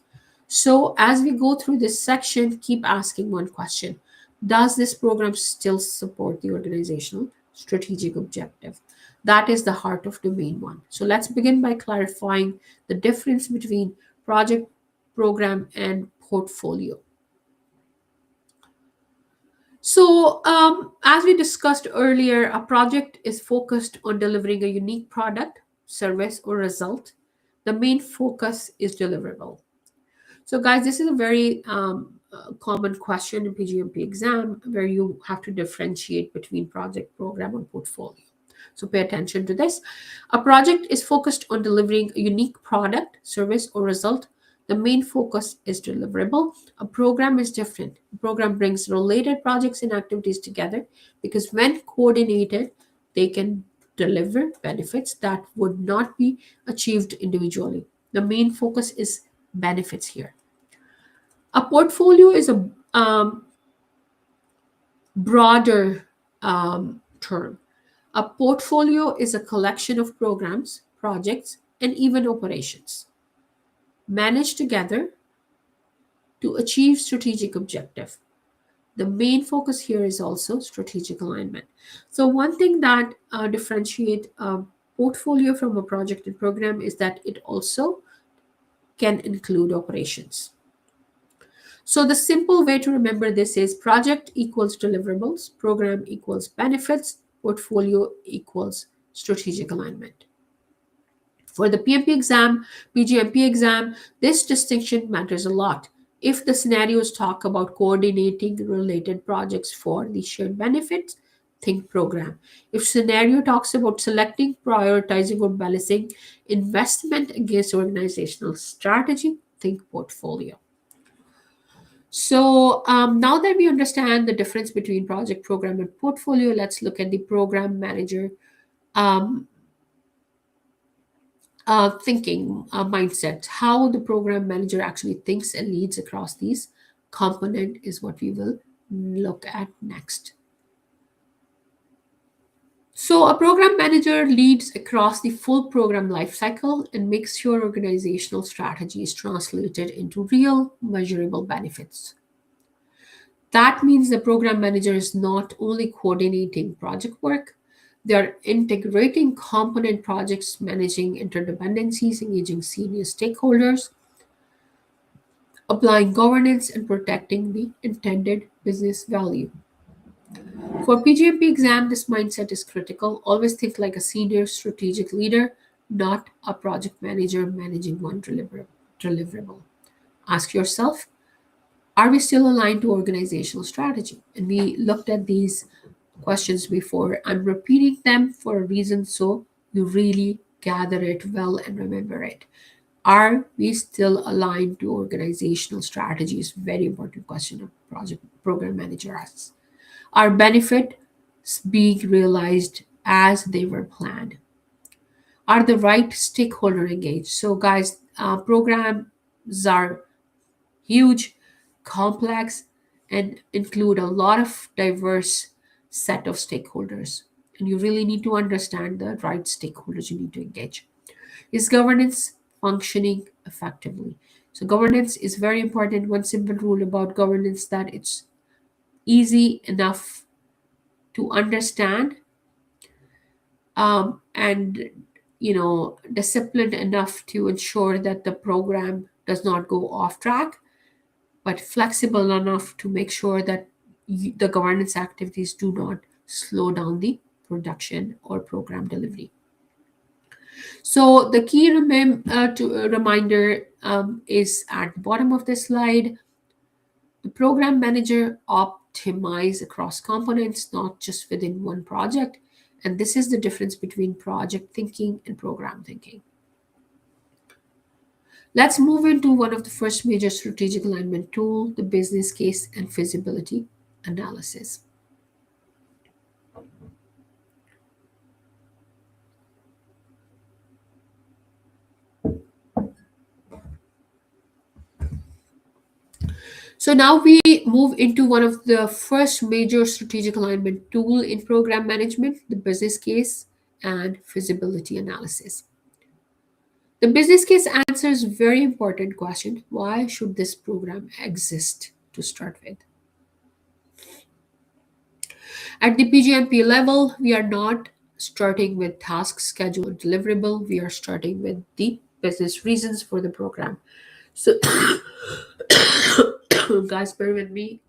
S1: So, as we go through this section, keep asking one question: does this program still support the organizational strategic objective? That is the heart of domain one. So, let's begin by clarifying the difference between project, program, and portfolio. So, as we discussed earlier, a project is focused on delivering a unique product, service, or result. The main focus is deliverable. So, guys, this is a very common question in PGMP exam where you have to differentiate between project, program, and portfolio. So, pay attention to this. A project is focused on delivering a unique product, service, or result. The main focus is deliverable. A program is different. A program brings related projects and activities together because when coordinated, they can deliver benefits that would not be achieved individually. The main focus is benefits here. A portfolio is a broader term. A portfolio is a collection of programs, projects, and even operations managed together to achieve strategic objective. The main focus here is also strategic alignment. So one thing that differentiate a portfolio from a project and program is that it also can include operations. So the simple way to remember this is project equals deliverables, program equals benefits, portfolio equals strategic alignment. For the PMP exam, PGMP exam, this distinction matters a lot. If the scenarios talk about coordinating related projects for the shared benefits, think program. If scenario talks about selecting, prioritizing, or balancing investment against organizational strategy, think portfolio. So now that we understand the difference between project, program, and portfolio, let's look at the program manager um, thinking mindset. How the program manager actually thinks and leads across these component is what we will look at next. So a program manager leads across the full program lifecycle and makes sure organizational strategy is translated into real measurable benefits. That means the program manager is not only coordinating project work, they are integrating component projects, managing interdependencies, engaging senior stakeholders, applying governance, and protecting the intended business value. For PGMP exam, this mindset is critical. Always think like a senior strategic leader, not a project manager managing one deliverable. Ask yourself, are we still aligned to organizational strategy? And we looked at these questions before. I'm repeating them for a reason so you really gather it well and remember it. Are we still aligned to organizational strategy? Is a very important question a project program manager asks. Are benefits being realized as they were planned? Are the right stakeholder engaged? So, guys, programs are huge, complex, and include a lot of diverse set of stakeholders. And you really need to understand the right stakeholders you need to engage. Is governance functioning effectively? So governance is very important. One simple rule about governance that it's easy enough to understand and disciplined enough to ensure that the program does not go off track, but flexible enough to make sure that the governance activities do not slow down the production or program delivery. So the key reminder is at the bottom of the slide. The program manager optimize across components, not just within one project. And this is the difference between project thinking and program thinking. Let's move into one of the first major strategic alignment tool, the business case and feasibility analysis. So now we move into one of the first major strategic alignment tool in program management, the business case and feasibility analysis. The business case answers very important question. Why should this program exist to start with? At the PGMP level, we are not starting with task, schedule, or deliverable. We are starting with the business reasons for the program. So, guys, bear with me.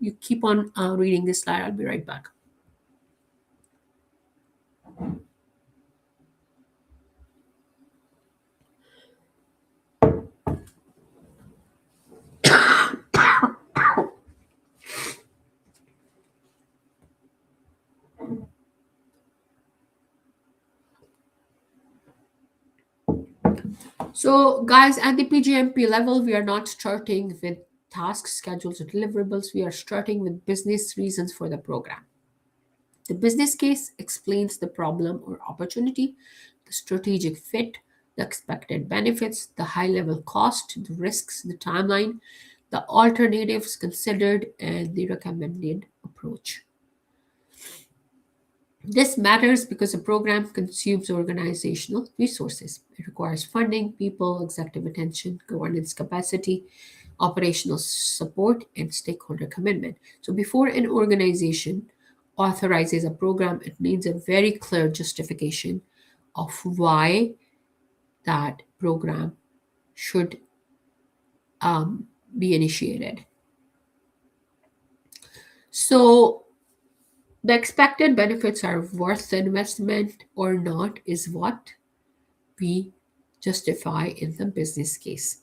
S1: You keep on reading this slide. I'll be right back. So, guys, at the PGMP level, we are not starting with tasks, schedules, or deliverables. We are starting with business reasons for the program. The business case explains the problem or opportunity, the strategic fit, the expected benefits, the high level cost, the risks, the timeline, the alternatives considered, and the recommended approach. This matters because a program consumes organizational resources. It requires funding, people, executive attention, governance capacity, operational support, and stakeholder commitment. So before an organization authorizes a program, it needs a very clear justification of why that program should be initiated. So the expected benefits are worth the investment or not is what we justify in the business case.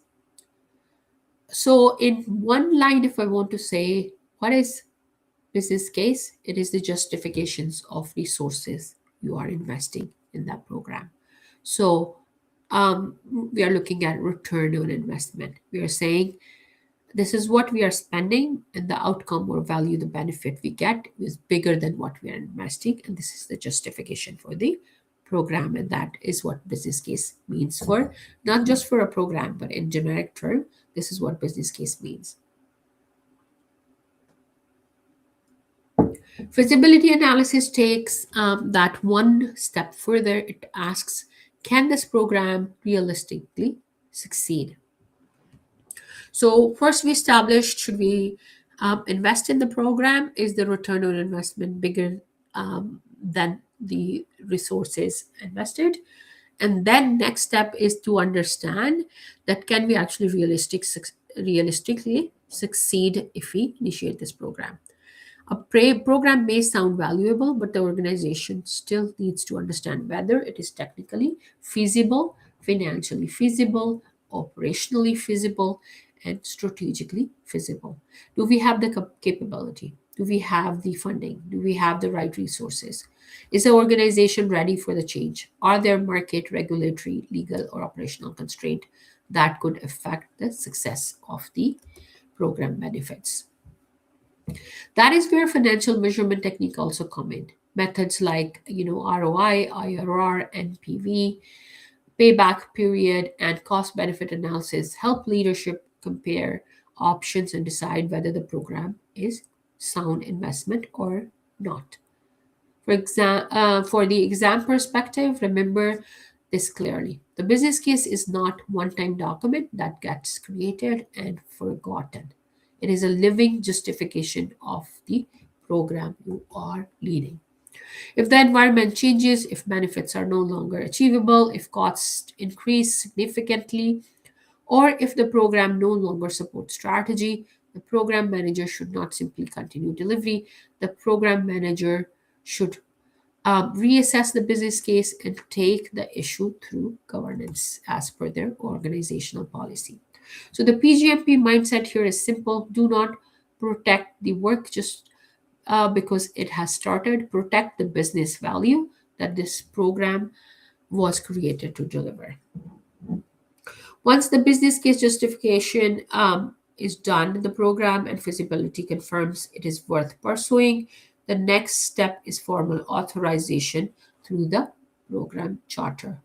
S1: So in one line, if I want to say what is business case, it is the justifications of resources you are investing in that program. So we are looking at return on investment. We are saying this is what we are spending, and the outcome or value, the benefit we get is bigger than what we are investing. And this is the justification for the program. And that is what business case means for not just for a program, but in generic term, this is what business case means. Feasibility analysis takes that one step further. It asks, can this program realistically succeed? So first we established, should we invest in the program? Is the return on investment bigger than the resources invested? And then next step is to understand that can we actually realistically succeed if we initiate this program? A program may sound valuable, but the organization still needs to understand whether it is technically feasible, financially feasible, operationally feasible, and strategically feasible. Do we have the capability? Do we have the funding? Do we have the right resources? Is the organization ready for the change? Are there market, regulatory, legal, or operational constraints that could affect the success of the program benefits? That is where financial measurement technique also come in. Methods like ROI, IRR, NPV, payback period, and cost benefit analysis help leadership compare options and decide whether the program is sound investment or not. For the exam perspective, remember this clearly. The business case is not one-time document that gets created and forgotten. It is a living justification of the program you are leading. If the environment changes, if benefits are no longer achievable, if costs increase significantly, or if the program no longer supports strategy, the program manager should not simply continue delivery. The program manager should reassess the business case, and take the issue through governance as per their organizational policy. So the PGMP mindset here is simple. Do not protect the work just because it has started. Protect the business value that this program was created to deliver. Once the business case justification is done, the program and feasibility confirms it is worth pursuing. The next step is formal authorization through the program charter.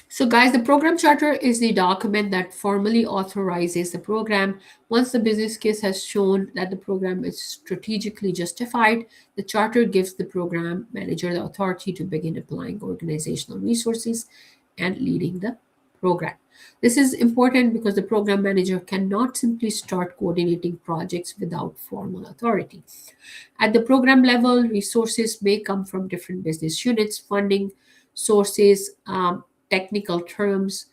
S1: So, guys, the program charter is the document that formally authorizes the program. Once the business case has shown that the program is strategically justified, the charter gives the program manager the authority to begin applying organizational resources and leading the program. This is important because the program manager cannot simply start coordinating projects without formal authority. At the program level, resources may come from different business units, funding sources, technical terms,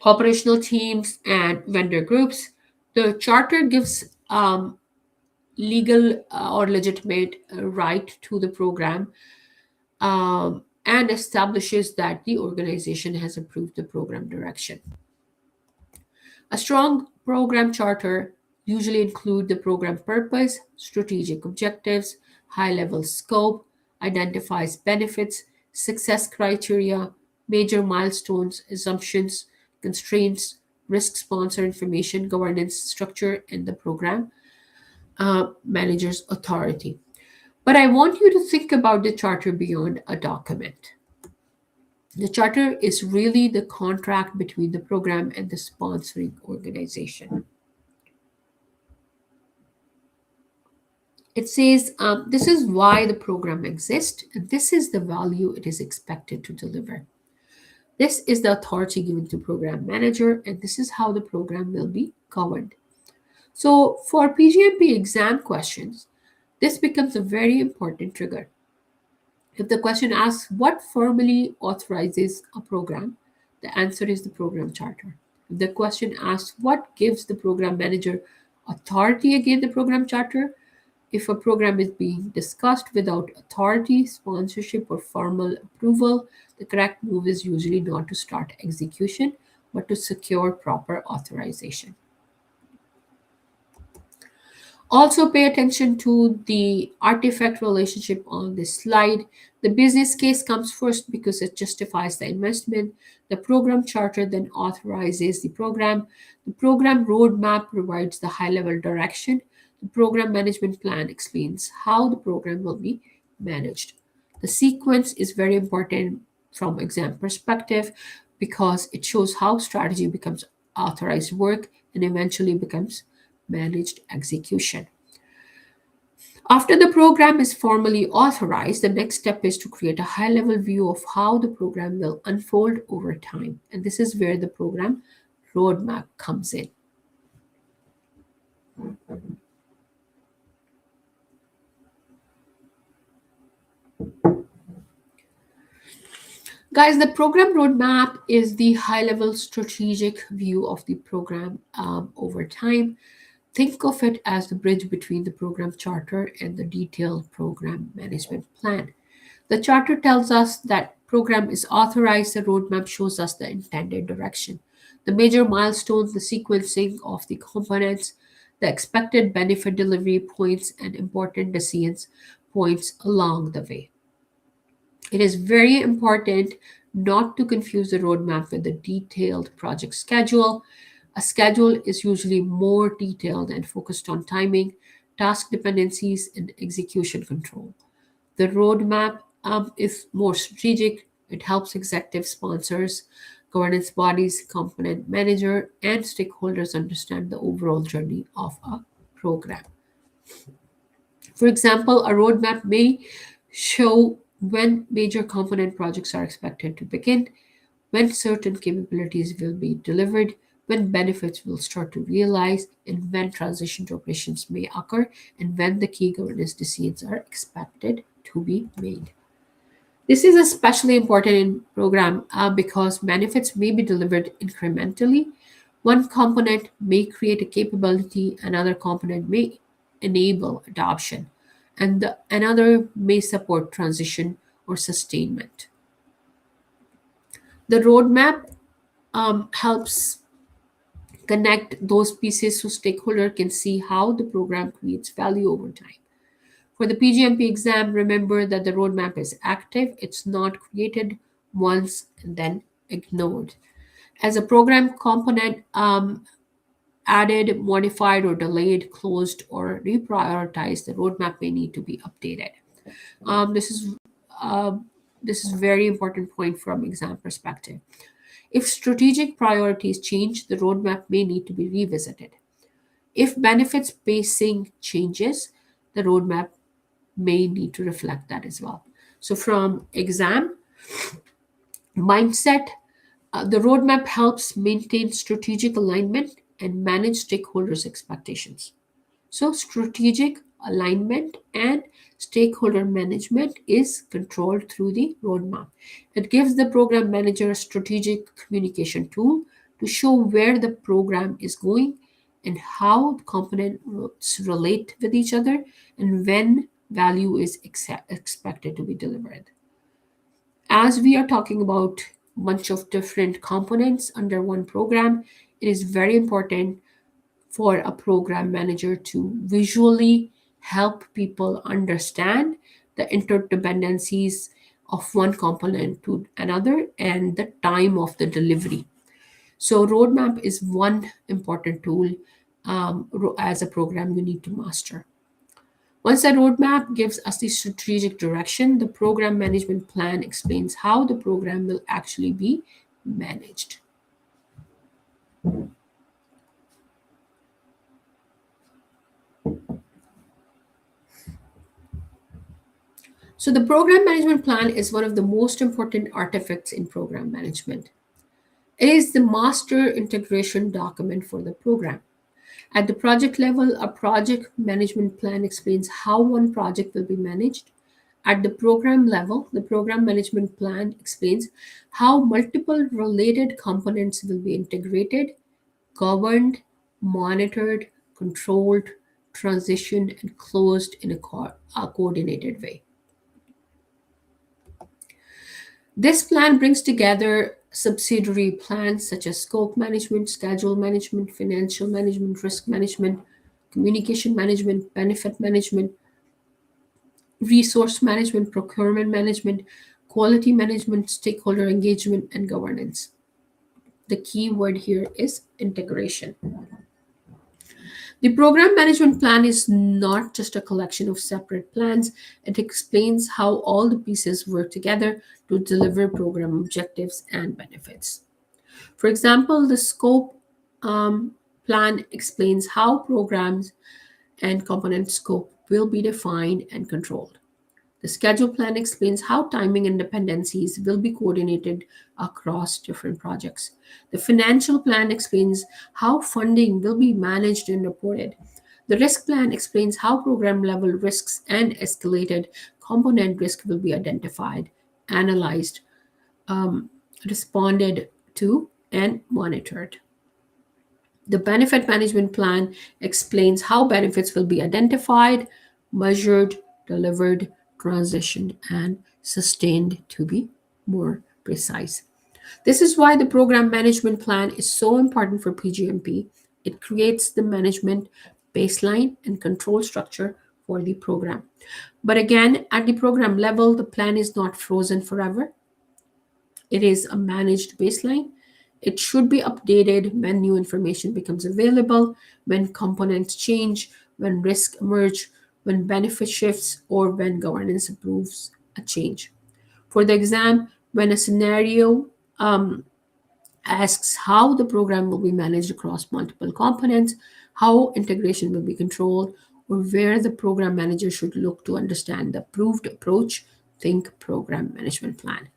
S1: operational teams, and vendor groups. The charter gives legal or legitimate right to the program and establishes that the organization has approved the program direction. A strong program charter usually include the program purpose, strategic objectives, high-level scope, identifies benefits, success criteria, major milestones, assumptions, constraints, risk sponsor information, governance structure, and the program manager's authority. But I want you to think about the charter beyond a document. The charter is really the contract between the program and the sponsoring organization. It says this is why the program exists, and this is the value it is expected to deliver. This is the authority given to program manager, and this is how the program will be governed. So for PGMP exam questions, this becomes a very important trigger. If the question asks what formally authorizes a program, the answer is the program charter. If the question asks what gives the program manager authority against the program charter, if a program is being discussed without authority, sponsorship, or formal approval, the correct move is usually not to start execution, but to secure proper authorization. Also, pay attention to the artifact relationship on this slide. The business case comes first because it justifies the investment. The program charter then authorizes the program. The program roadmap provides the high-level direction. The program management plan explains how the program will be managed. The sequence is very important from exam perspective because it shows how strategy becomes authorized work and eventually becomes managed execution. After the program is formally authorized, the next step is to create a high-level view of how the program will unfold over time. And this is where the program roadmap comes in. Guys, the program roadmap is the high-level strategic view of the program over time. Think of it as the bridge between the program charter and the detailed program management plan. The charter tells us that program is authorized, the roadmap shows us the intended direction. The major milestones, the sequencing of the components, the expected benefit delivery points, and important decisions points along the way. It is very important not to confuse the roadmap with the detailed project schedule. A schedule is usually more detailed and focused on timing, task dependencies, and execution control. The roadmap is more strategic. It helps executive sponsors, governance bodies, component manager, and stakeholders understand the overall journey of a program. For example, a roadmap may show when major component projects are expected to begin, when certain capabilities will be delivered, when benefits will start to realize, and when transition to operations may occur, and when the key governance decisions are expected to be made. This is especially important in program because benefits may be delivered incrementally, One component may create a capability, another component may enable adoption, and another may support transition or sustainment. The roadmap helps connect those pieces so stakeholder can see how the program creates value over time. For the PGMP exam, remember that the roadmap is active. It's not created once and then ignored. As a program component, added, modified, or delayed, closed, or reprioritized, the roadmap may need to be updated. Um, this is uh, this is very important point from exam perspective. If strategic priorities change, the roadmap may need to be revisited. If benefits pacing changes, the roadmap may need to reflect that as well. So, from exam mindset, the roadmap helps maintain strategic alignment and manage stakeholders' expectations. So, strategic alignment and stakeholder management is controlled through the roadmap. It gives the program manager a strategic communication tool to show where the program is going and how components relate with each other and when value is expected to be delivered. As we are talking about a bunch of different components under one program, it is very important for a program manager to visually help people understand the interdependencies of one component to another and the time of the delivery. So, roadmap is one important tool as a program you need to master. Once the roadmap gives us the strategic direction, the program management plan explains how the program will actually be managed. So, the program management plan is one of the most important artifacts in program management. It is the master integration document for the program. At the project level, a project management plan explains how one project will be managed. At the program level, the program management plan explains how multiple related components will be integrated, governed, monitored, controlled, transitioned, and closed in a coordinated way. This plan brings together subsidiary plans such as scope management, schedule management, financial management, risk management, communication management, benefit management, resource management, procurement management, quality management, stakeholder engagement, and governance. The key word here is integration. The program management plan is not just a collection of separate plans, it explains how all the pieces work together to deliver program objectives and benefits. For example, the scope plan explains how programs and component scope will be defined and controlled. The schedule plan explains how timing and dependencies will be coordinated across different projects. The financial plan explains how funding will be managed and reported. The risk plan explains how program level risks and escalated component risk will be identified, analyzed, responded to, and monitored. The benefit management plan explains how benefits will be identified, measured, delivered, transitioned, and sustained to be more precise. This is why the program management plan is so important for PGMP. It creates the management baseline and control structure for the program. But again, at the program level, the plan is not frozen forever. It is a managed baseline. It should be updated when new information becomes available, when components change, when risk emerge, when benefit shifts, or when governance approves a change. For the exam, when a scenario asks how the program will be managed across multiple components, how integration will be controlled, or where the program manager should look to understand the approved approach, think program management plan.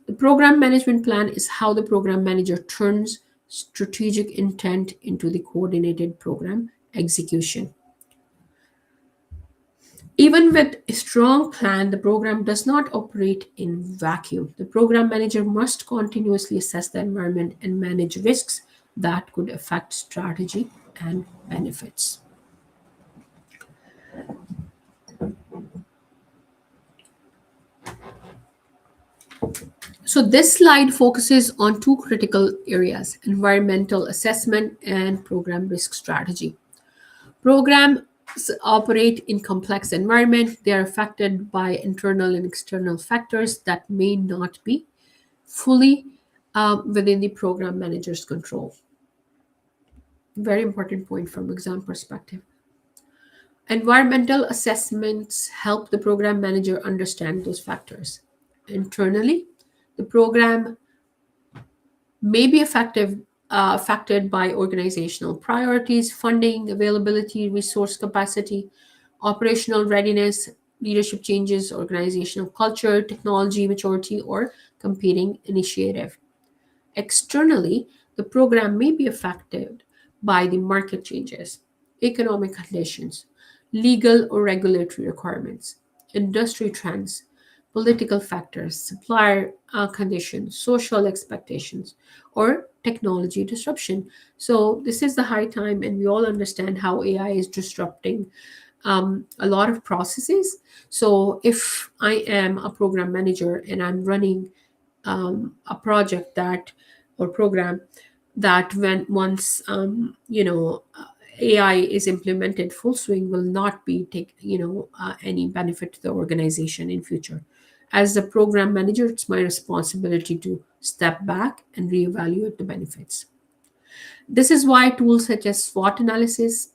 S1: The program management plan is how the program manager turns strategic intent into the coordinated program execution. Even with a strong plan, the program does not operate in vacuum. The program manager must continuously assess the environment and manage risks, that could affect strategy and benefits. So this slide focuses on two critical areas: environmental assessment and program risk strategy. Programs operate in complex environment. They are affected by internal and external factors that may not be fully within the program manager's control. Very important point from exam perspective. Environmental assessments help the program manager understand those factors. Internally, the program may be affected by organizational priorities, funding, availability, resource capacity, operational readiness, leadership changes, organizational culture, technology maturity, or competing initiative. Externally, the program may be affected by the market changes, economic conditions, legal or regulatory requirements, industry trends, political factors, supplier conditions, social expectations, or technology disruption. So, this is the high time, and we all understand how AI is disrupting a lot of processes. So, if I am a program manager and I'm running a project that or program that when once AI is implemented full swing will not be take any benefit to the organization in future. As the program manager, it's my responsibility to step back and reevaluate the benefits. This is why tools such as SWOT analysis,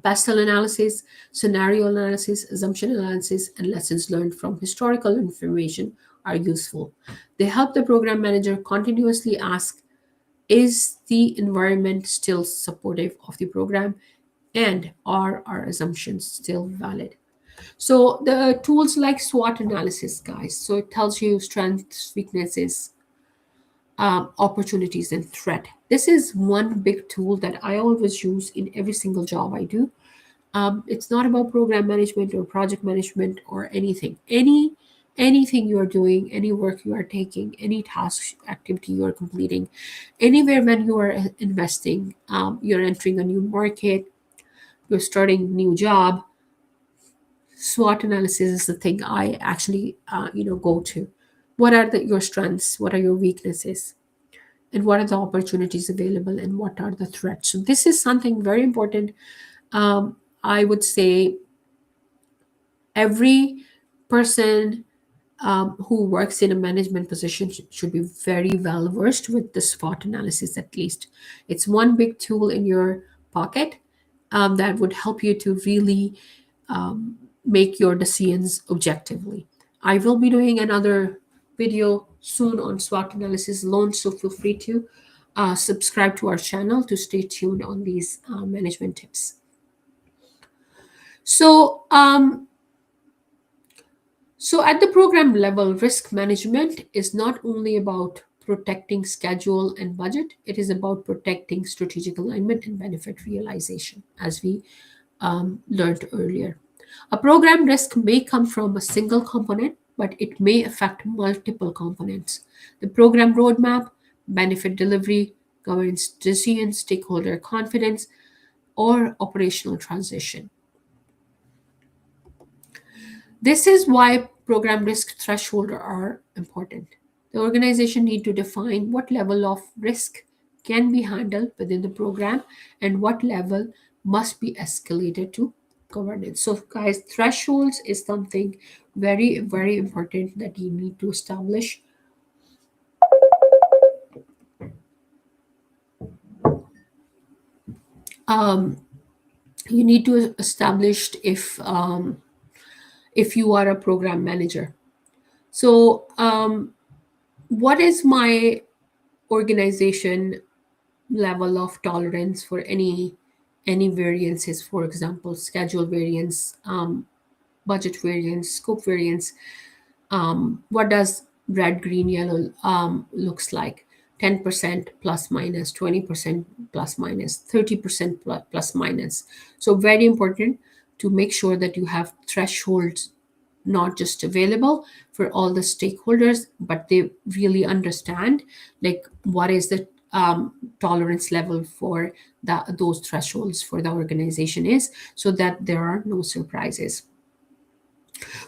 S1: pastel analysis, scenario analysis, assumption analysis, and lessons learned from historical information are useful. They help the program manager continuously ask, is the environment still supportive of the program? And are our assumptions still valid? So the tools like SWOT analysis, guys, so it tells you strengths, weaknesses, opportunities, and threat. This is one big tool that I always use in every single job I do. It's not about program management or project management or anything. Anything you are doing, any work you are taking, any task activity you are completing, anywhere when you are investing, you're entering a new market, you're starting a new job. SWOT analysis is the thing I actually go to. What are your strengths? What are your weaknesses? And what are the opportunities available? And what are the threats? So this is something very important. I would say every person who works in a management position should be very well versed with the SWOT analysis at least. It's one big tool in your pocket that would help you to really make your decisions objectively. I will be doing another video soon on SWOT analysis alone, so feel free to subscribe to our channel to stay tuned on these management tips. So at the program level, risk management is not only about protecting schedule and budget, it is about protecting strategic alignment and benefit realization, as we learned earlier. A program risk may come from a single component, but it may affect multiple components. The program roadmap, benefit delivery, governance decisions, stakeholder confidence, or operational transition. This is why program risk thresholds are important. The organization need to define what level of risk can be handled within the program and what level must be escalated to governance. So guys, thresholds is something very, very important that you need to establish. You need to establish if you are a program manager. So what is my organization level of tolerance for any variances? For example, schedule variance, budget variance, scope variance. What does red, green, yellow looks like? 10% plus minus, 20% plus minus, 30% plus minus. So very important to make sure that you have thresholds not just available for all the stakeholders, but they really understand like what is the tolerance level for those thresholds for the organization is, so that there are no surprises.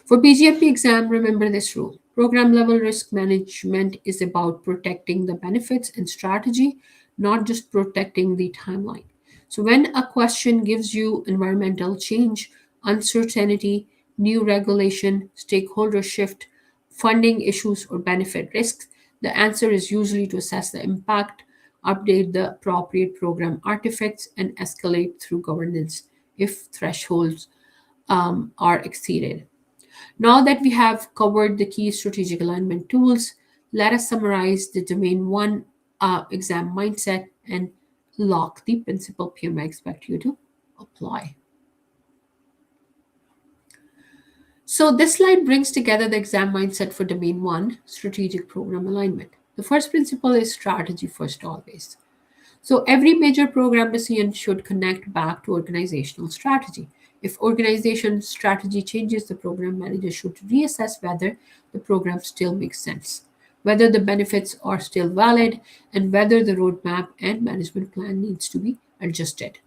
S1: For PGMP exam, remember this rule. Program level risk management is about protecting the benefits and strategy, not just protecting the timeline. So when a question gives you environmental change, uncertainty, new regulation, stakeholder shift, funding issues, or benefit risks, the answer is usually to assess the impact, update the appropriate program artifacts, and escalate through governance if thresholds are exceeded. Now that we have covered the key strategic alignment tools, let us summarize the domain one exam mindset and lock the principle PMI expect you to apply. So this slide brings together the exam mindset for domain one, strategic program alignment. The first principle is strategy first always. So every major program decision should connect back to organizational strategy. If organization strategy changes, the program manager should reassess whether the program still makes sense, whether the benefits are still valid, and whether the roadmap and management plan needs to be adjusted.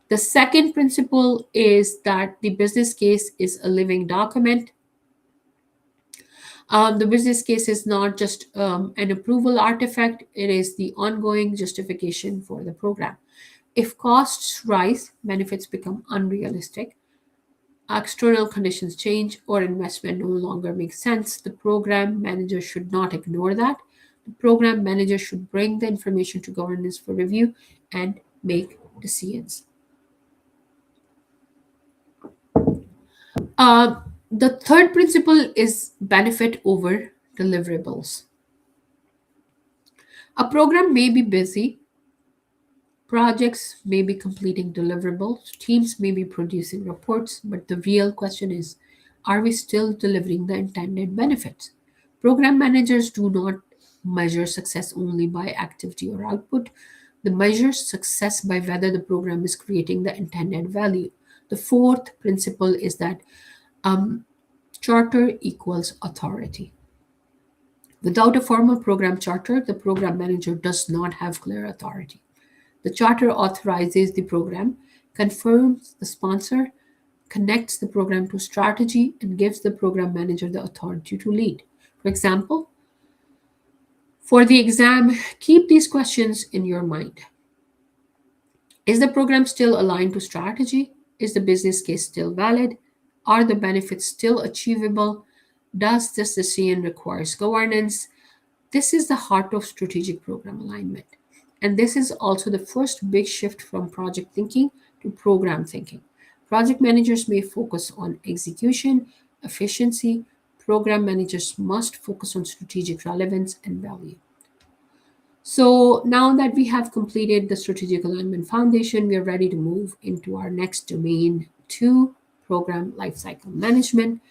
S1: The second principle is that the business case is a living document. The business case is not just an approval artifact, it is the ongoing justification for the program. If costs rise, benefits become unrealistic, external conditions change, or investment no longer makes sense, the program manager should not ignore that. The program manager should bring the information to governance for review and make decisions. The third principle is benefit over deliverables. A program may be busy, projects may be completing deliverables, teams may be producing reports, but the real question is, are we still delivering the intended benefits? Program managers do not measure success only by activity or output. They measure success by whether the program is creating the intended value. The fourth principle is that charter equals authority. Without a formal program charter, the program manager does not have clear authority. The charter authorizes the program, confirms the sponsor, connects the program to strategy, and gives the program manager the authority to lead. For example, for the exam, keep these questions in your mind. Is the program still aligned to strategy? Is the business case still valid? Are the benefits still achievable? Does this decision require governance? This is the heart of strategic program alignment. And this is also the first big shift from project thinking to program thinking. Project managers may focus on execution, efficiency. Program managers must focus on strategic relevance and value. So now that we have completed the strategic alignment foundation, we are ready to move into our next domain two, program lifecycle management.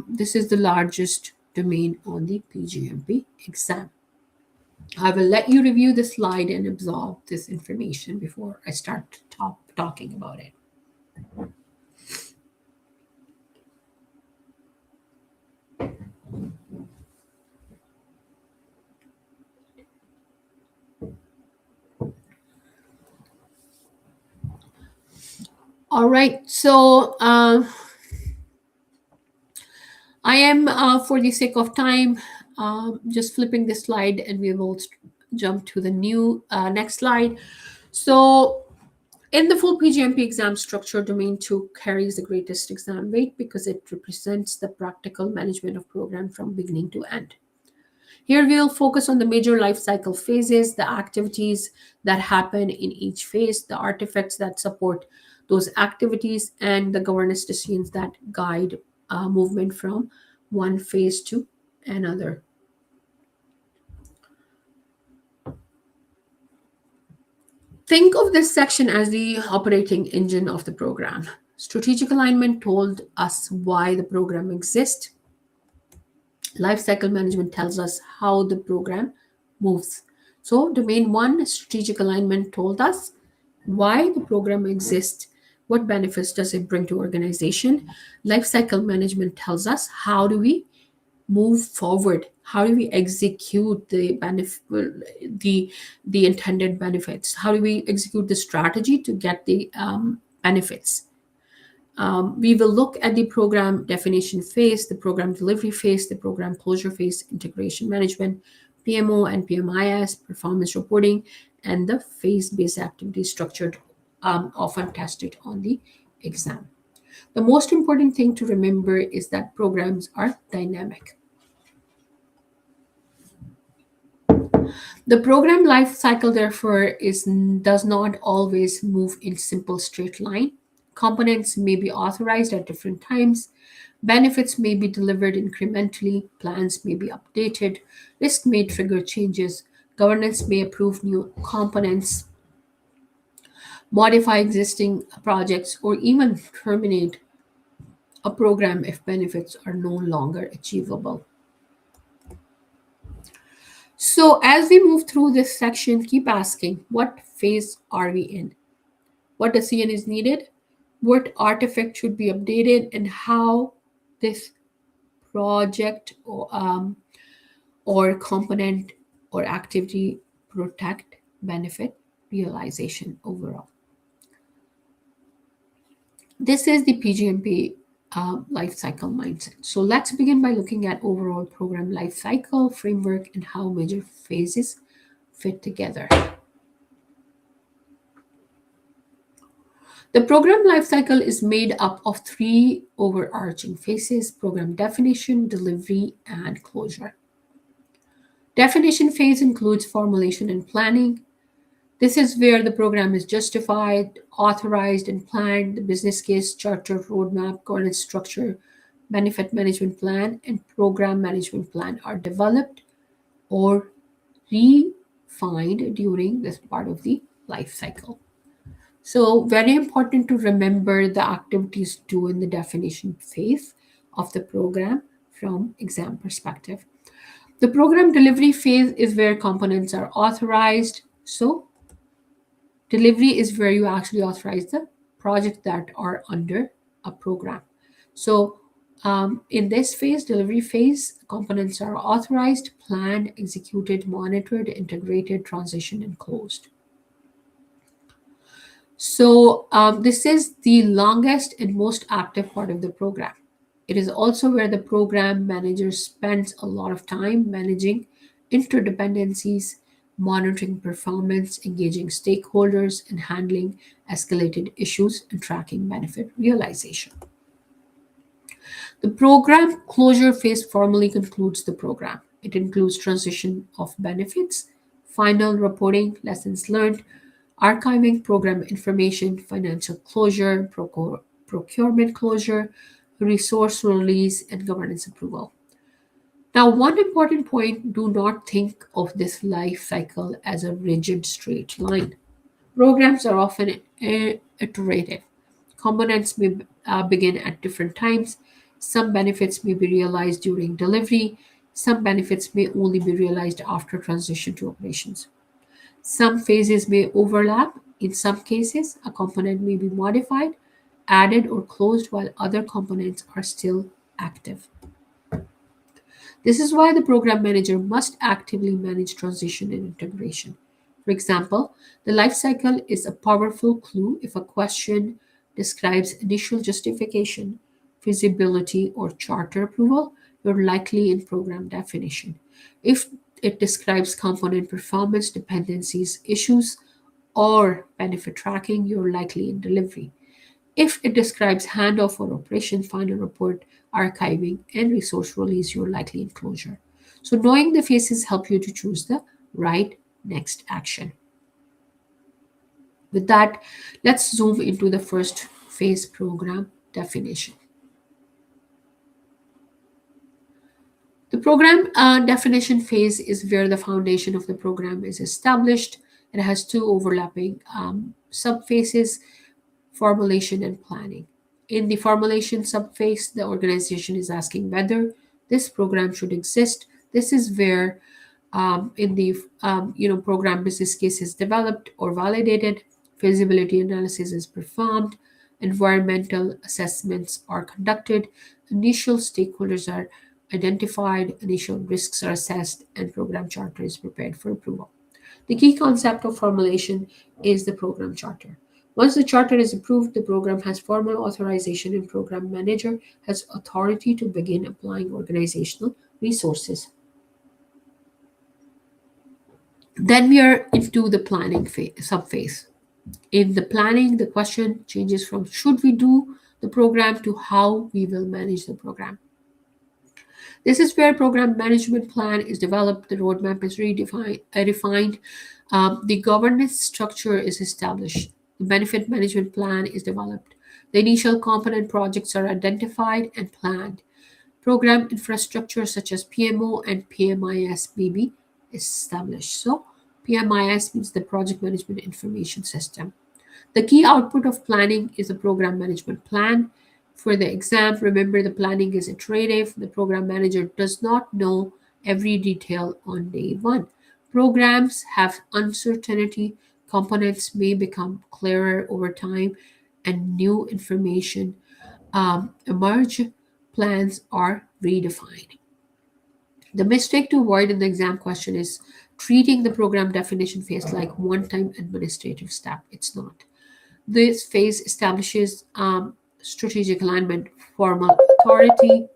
S1: This is the largest domain on the PGMP exam. I will let you review the slide and absorb this information before I start talking about it. All right, so I am, for the sake of time, just flipping this slide and we will jump to the new next slide. So in the full PGMP exam structure, domain 2 carries the greatest exam weight because it represents the practical management of program from beginning to end. Here we'll focus on the major life cycle phases, the activities that happen in each phase, the artifacts that support those activities, and the governance decisions that guide movement from one phase to another. Think of this section as the operating engine of the program. Strategic alignment told us why the program exists. Lifecycle management tells us how the program moves. So domain 1, strategic alignment, told us why the program exists, what benefits does it bring to organization. Lifecycle management tells us how do we move forward How do we execute the the intended benefits? How do we execute the strategy to get the benefits? We will look at the program definition phase, the program delivery phase, the program closure phase, integration management, PMO and PMIS, performance reporting, and the phase-based activity structured, often tested on the exam. The most important thing to remember is that programs are dynamic. The program life cycle, therefore, does not always move in simple straight line. Components may be authorized at different times. Benefits may be delivered incrementally. Plans may be updated. Risk may trigger changes. Governance may approve new components, modify existing projects, or even terminate a program if benefits are no longer achievable. So, as we move through this section, keep asking, what phase are we in? What decision is needed? What artifact should be updated? And how this project or component or activity protect benefit realization overall. This is the PGMP life cycle mindset. So let's begin by looking at overall program life cycle framework and how major phases fit together. The program lifecycle is made up of three overarching phases: program definition, delivery, and closure. Definition phase includes formulation and planning. This is where the program is justified, authorized, and planned. The business case, charter, roadmap, governance structure, benefit management plan, and program management plan are developed or refined during this part of the life cycle. So, very important to remember the activities due in the definition phase of the program from exam perspective. The program delivery phase is where components are authorized. So, delivery is where you actually authorize the projects that are under a program. So, in this phase, delivery phase, components are authorized, planned, executed, monitored, integrated, transitioned, and closed. So, this is the longest and most active part of the program. It is also where the program manager spends a lot of time managing interdependencies, monitoring performance, engaging stakeholders, and handling escalated issues and tracking benefit realization. The program closure phase formally concludes the program. It includes transition of benefits, final reporting, lessons learned, archiving program information, financial closure, procurement closure, resource release, and governance approval. Now, one important point, do not think of this life cycle as a rigid straight line. Programs are often iterative. Components may begin at different times. Some benefits may be realized during delivery. Some benefits may only be realized after transition to operations. Some phases may overlap. In some cases, a component may be modified, added, or closed while other components are still active. This is why the program manager must actively manage transition and integration. For example, the life cycle is a powerful clue if a question describes initial justification, feasibility, or charter approval, you're likely in program definition. If it describes component performance, dependencies, issues, or benefit tracking, you're likely in delivery. If it describes handoff or operation, final report, archiving, and resource release, you're likely in closure. So knowing the phases help you to choose the right next action. With that, let's zoom into the first phase, program definition. The program definition phase is where the foundation of the program is established. It has two overlapping subphases: formulation and planning. In the formulation subphase, the organization is asking whether this program should exist. This is where in the program business case is developed or validated, feasibility analysis is performed, environmental assessments are conducted, initial stakeholders are identified, initial risks are assessed, and program charter is prepared for approval. The key concept of formulation is the program charter. Once the charter is approved, the program has formal authorization and program manager has authority to begin applying organizational resources. Then we are into the planning subphase. In the planning, the question changes from should we do the program to how we will manage the program. This is where program management plan is developed, the roadmap is refined, the governance structure is established, the benefit management plan is developed, the initial component projects are identified and planned. Program infrastructure such as PMO and PMIS may be established. So, PMIS means the Project Management Information System. The key output of planning is a program management plan. For the exam, remember the planning is iterative. The program manager does not know every detail on day one. Programs have uncertainty. Components may become clearer over time, and new information emerge. Plans are redefined. The mistake to avoid in the exam question is treating the program definition phase like one-time administrative step. It's not. This phase establishes strategic alignment, formal authority,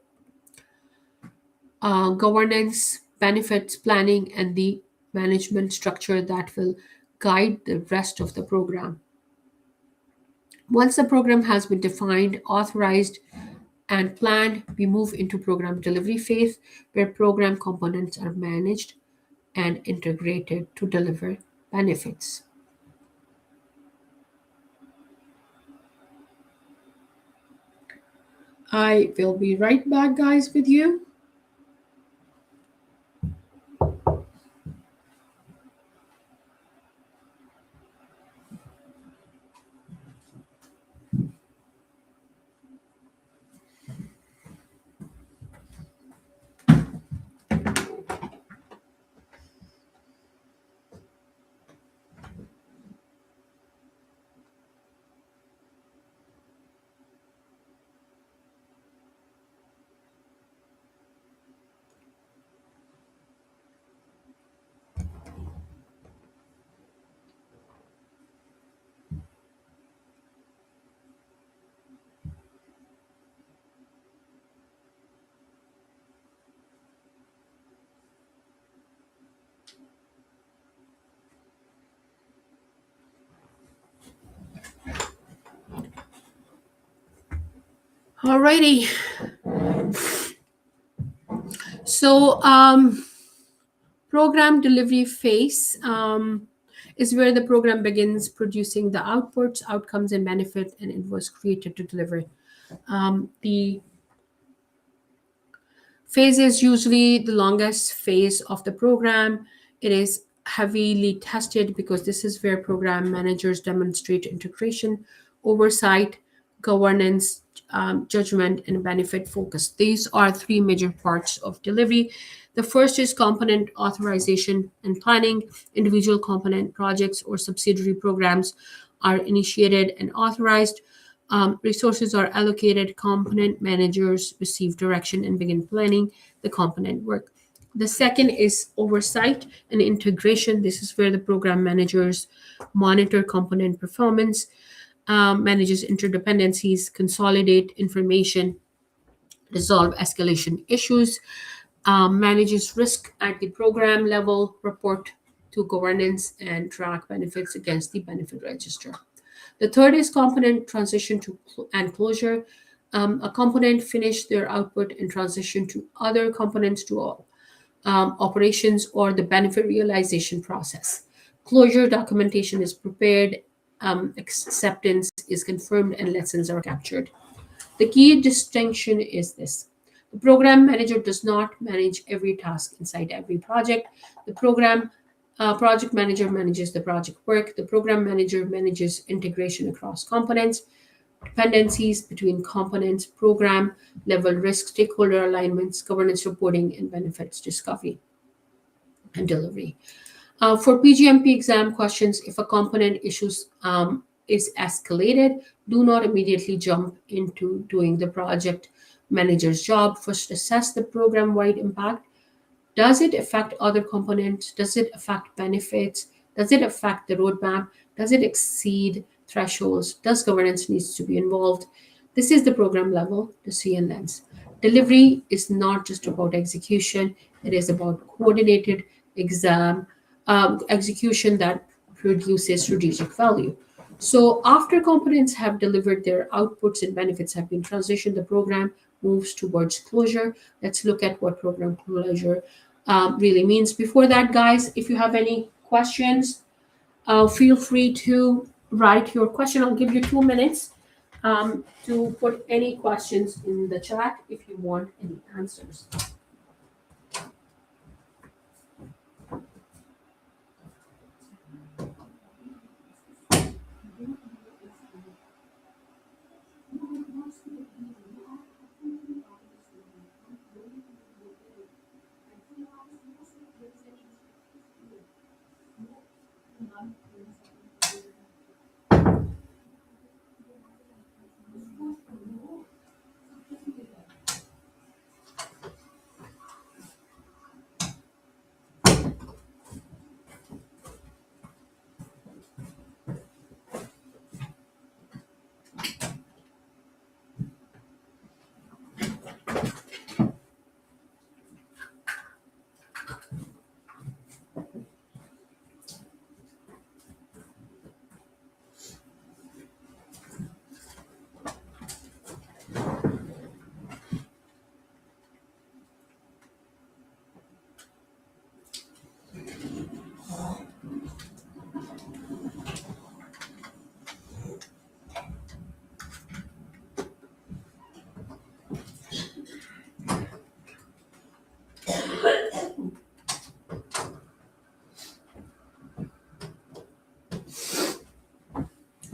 S1: governance, benefits planning, and the management structure that will guide the rest of the program. Once the program has been defined, authorized, and planned, we move into program delivery phase where program components are managed and integrated to deliver benefits. I will be right back, guys, with you. Alrighty. So, program delivery phase is where the program begins producing the outputs, outcomes, and benefit, and it was created to deliver. The phase is usually the longest phase of the program. It is heavily tested because this is where program managers demonstrate integration, oversight, governance, judgment, and benefit focus. These are three major parts of delivery. The first is component authorization and planning. Individual component projects or subsidiary programs are initiated and authorized. Resources are allocated, component managers receive direction and begin planning the component work. The second is oversight and integration. This is where the program managers monitor component performance, manages interdependencies, consolidate information, resolve escalation issues, manages risk at the program level, report to governance, and track benefits against the benefit register. The third is component transition to and closure. A component finish their output and transition to other components to operations or the benefit realization process. Closure documentation is prepared, acceptance is confirmed, and lessons are captured. The key distinction is this. The program manager does not manage every task inside every project. The project manager manages the project work. The program manager manages integration across components, dependencies between components, program level risk, stakeholder alignments, governance reporting, and benefits discovery and delivery. For PGMP exam questions, if a component issues is escalated, do not immediately jump into doing the project manager's job. First, assess the program-wide impact. Does it affect other components? Does it affect benefits? Does it affect the roadmap? Does it exceed thresholds? Does governance needs to be involved? This is the program level, the C and lens. Delivery is not just about execution, it is about coordinated execution that produces strategic value. So after components have delivered their outputs and benefits have been transitioned, the program moves towards closure. Let's look at what program closure really means. Before that, guys, if you have any questions, feel free to write your question. I'll give you 2 minutes to put any questions in the chat if you want any answers.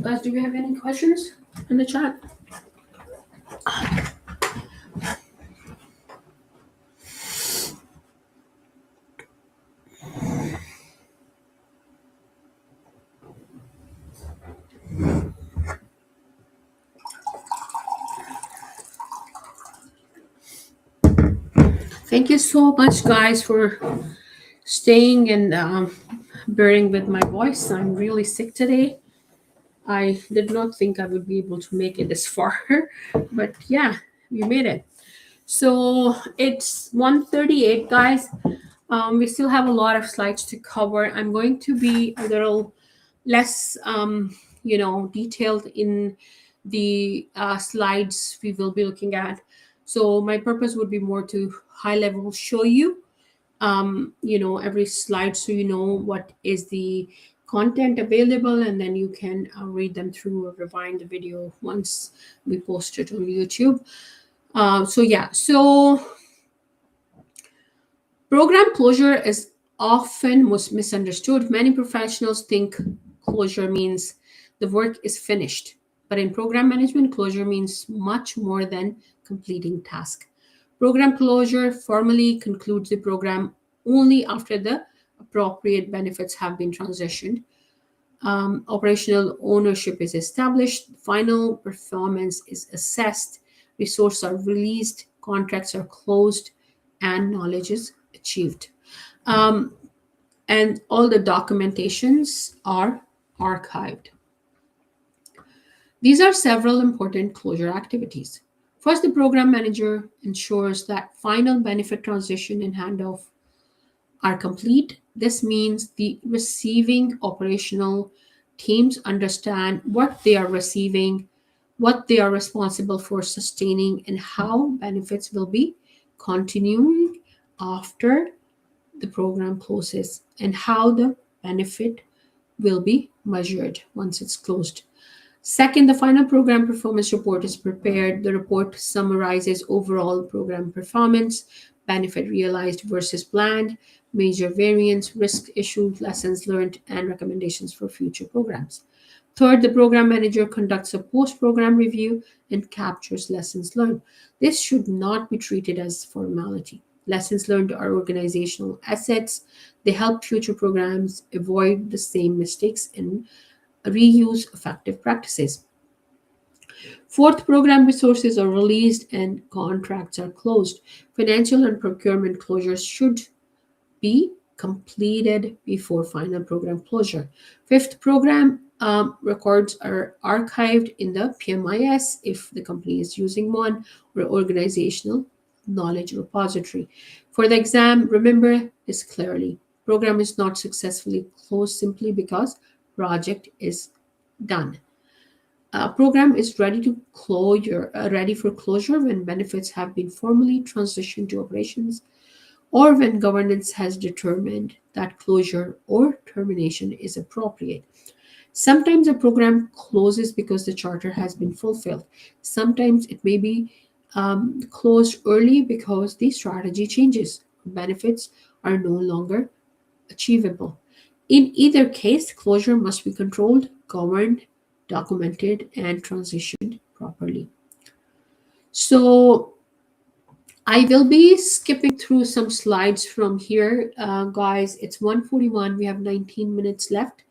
S1: Guys, do you have any questions in the chat? Thank you so much, guys, for staying and bearing with my voice. I'm really sick today. I did not think I would be able to make it this far, but yeah, we made it. So it's 1:38, guys. We still have a lot of slides to cover. I'm going to be a little less, detailed in the slides we will be looking at. So my purpose would be more to high level show you, every slide so you know what is the content available, and then you can read them through or rewind the video once we post it on YouTube. So program closure is often most misunderstood. Many professionals think closure means the work is finished, but in program management, closure means much more than completing task. Program closure formally concludes the program only after the appropriate benefits have been transitioned. Operational ownership is established, final performance is assessed, resources are released, contracts are closed, and knowledge is achieved. And all the documentations are archived. These are several important closure activities. First, the program manager ensures that final benefit transition and handoff are complete. This means the receiving operational teams understand what they are receiving, what they are responsible for sustaining, and how benefits will be continuing after the program closes, and how the benefit will be measured once it's closed. Second, the final program performance report is prepared. The report summarizes overall program performance, benefit realized versus planned, major variance, risk issues, lessons learned, and recommendations for future programs. Third, the program manager conducts a post-program review and captures lessons learned. This should not be treated as formality. Lessons learned are organizational assets. They help future programs avoid the same mistakes and reuse effective practices. Fourth, program resources are released and contracts are closed. Financial and procurement closures should be completed before final program closure. Fifth, program records are archived in the PMIS if the company is using one, or organizational knowledge repository. For the exam, remember this clearly. Program is not successfully closed simply because project is done. A program is ready for closure when benefits have been formally transitioned to operations, or when governance has determined that closure or termination is appropriate. Sometimes a program closes because the charter has been fulfilled. Sometimes it may be closed early because the strategy changes. Benefits are no longer achievable. In either case, closure must be controlled, governed, documented, and transitioned properly. So, I will be skipping through some slides from here, guys. It's 1:41. We have 19 minutes left,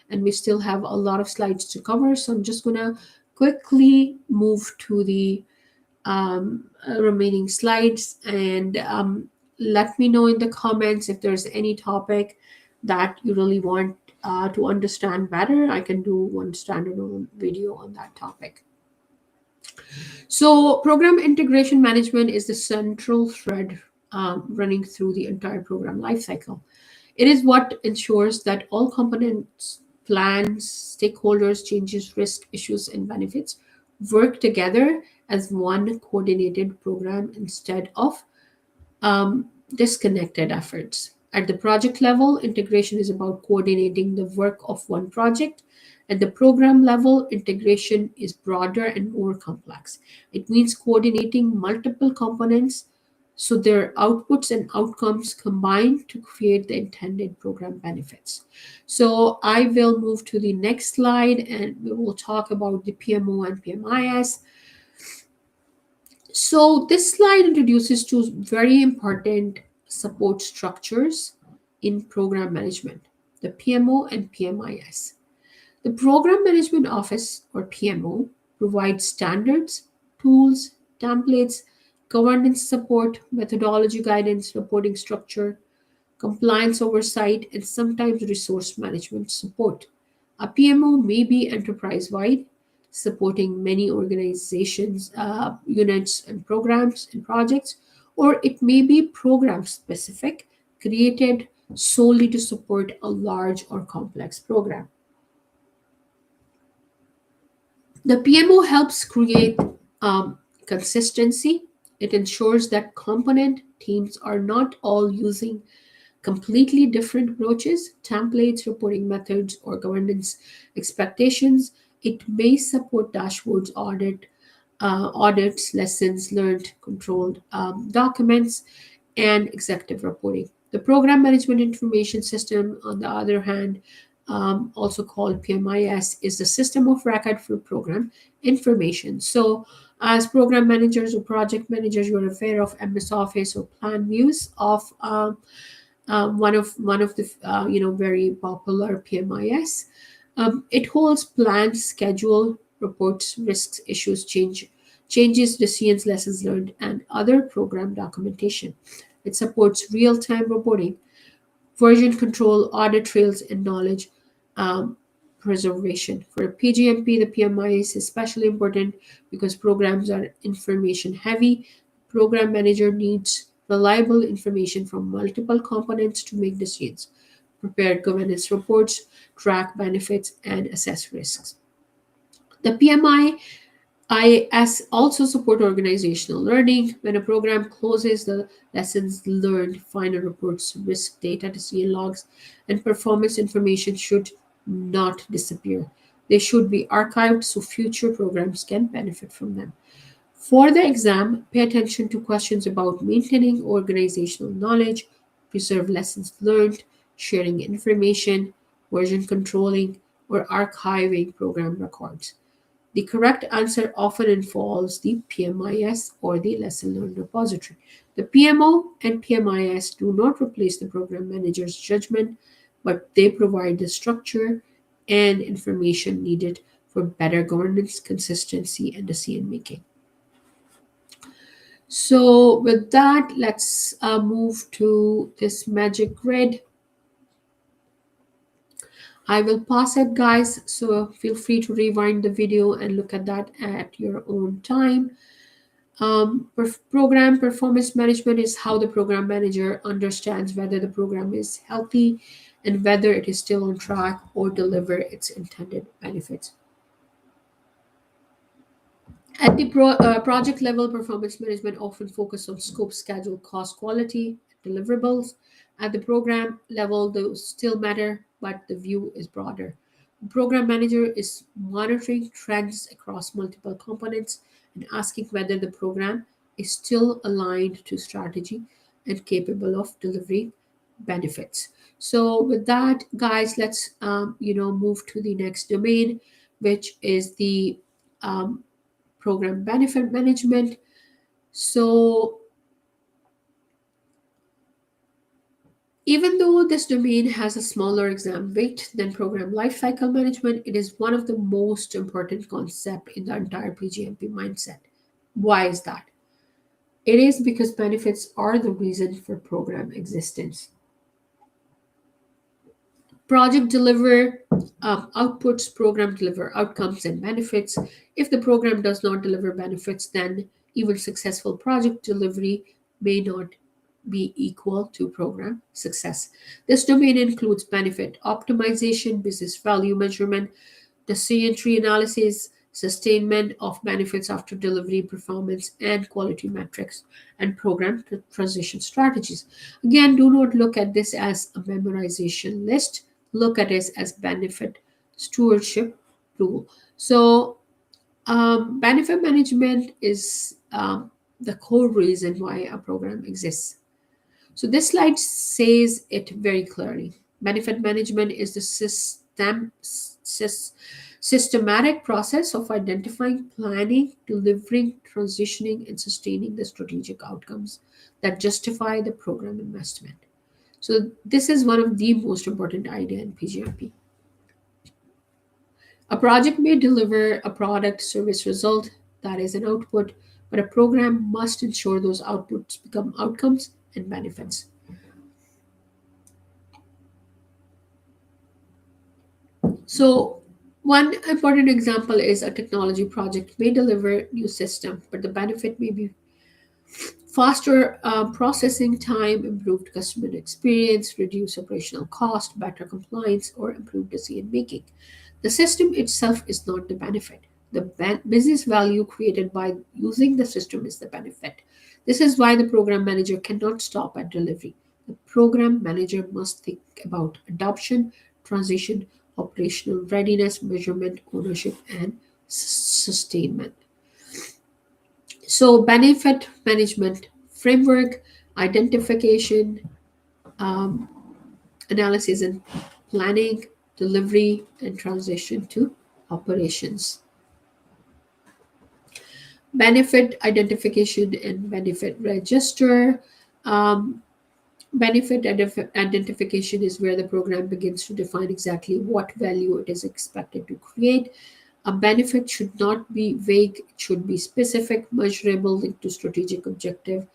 S1: and we still have a lot of slides to cover. So I'm just gonna quickly move to the remaining slides, and let me know in the comments if there's any topic that you really want to understand better. I can do one standalone video on that topic. So, program integration management is the central thread running through the entire program lifecycle. It is what ensures that all components, plans, stakeholders, changes, risk, issues, and benefits work together as one coordinated program instead of disconnected efforts. At the project level, integration is about coordinating the work of one project. At the program level, integration is broader and more complex. It means coordinating multiple components so their outputs and outcomes combine to create the intended program benefits. So I will move to the next slide and we will talk about the PMO and PMIS. So this slide introduces two very important support structures in program management, the PMO and PMIS. The Program Management Office, or PMO, provides standards, tools, templates, governance support, methodology guidance, reporting structure, compliance oversight, and sometimes resource management support. A PMO may be enterprise wide, supporting many organizations, units, and programs and projects, or it may be program specific, created solely to support a large or complex program. The PMO helps create consistency. It ensures that component teams are not all using completely different approaches, templates, reporting methods, or governance expectations. It may support dashboards, audits, lessons learned, controlled documents, and executive reporting. The Program Management Information System, on the other hand, also called PMIS, is the system of record for program information. So, as program managers or project managers, you are aware of MS Office or plan views of one of the very popular PMIS. It holds plans, schedule, reports, risks, issues, changes, decisions, lessons learned, and other program documentation. It supports real-time reporting, version control, audit trails, and knowledge um, preservation. For PGMP, the PMI is especially important because programs are information heavy. Program manager needs reliable information from multiple components to make decisions, prepare governance reports, track benefits, and assess risks. The PMIS also support organizational learning. When a program closes, the lessons learned, final reports, risk data, decision logs, and performance information should not disappear. They should be archived so future programs can benefit from them. For the exam, pay attention to questions about maintaining organizational knowledge, preserve lessons learned, sharing information, version controlling, or archiving program records. The correct answer often involves the PMIS or the lesson learned repository. The PMO and PMIS do not replace the program manager's judgment, but they provide the structure and information needed for better governance, consistency, and decision making. So with that, let's move to this magic grid. I will pause it, guys, so feel free to rewind the video and look at that at your own time. Program performance management is how the program manager understands whether the program is healthy and whether it is still on track or deliver its intended benefits. At the project level, performance management often focuses on scope, schedule, cost, quality, deliverables. At the program level, those still matter, but the view is broader. The program manager is monitoring trends across multiple components and asking whether the program is still aligned to strategy and capable of delivering benefits. So with that, guys, let's move to the next domain, which is the program benefit management. So even though this domain has a smaller exam weight than program lifecycle management, it is one of the most important concepts in the entire PGMP mindset. Why is that? It is because benefits are the reason for program existence. Project deliver outputs, program deliver outcomes and benefits. If the program does not deliver benefits, then even successful project delivery may not be equal to program success. This domain includes benefit optimization, business value measurement, decision tree analysis, sustainment of benefits after delivery, performance and quality metrics, and program transition strategies. Again, do not look at this as a memorization list. Look at it as benefit stewardship tool. So benefit management is the core reason why a program exists. So this slide says it very clearly. Benefit management is the systematic process of identifying, planning, delivering, transitioning, and sustaining the strategic outcomes that justify the program investment. So this is one of the most important ideas in PGMP. A project may deliver a product, service, result, that is an output, but a program must ensure those outputs become outcomes and benefits. So one important example is a technology project may deliver new system, but the benefit may be faster processing time, improved customer experience, reduced operational cost, better compliance, or improved decision making. The system itself is not the benefit. The business value created by using the system is the benefit. This is why the program manager cannot stop at delivery. The program manager must think about adoption, transition, operational readiness, measurement, ownership, and sustainment. So benefit management framework, identification, analysis and planning, delivery, and transition to operations. Benefit identification and benefit register. Benefit identification is where the program begins to define exactly what value it is expected to create. A benefit should not be vague, it should be specific, measurable, linked to strategic objective,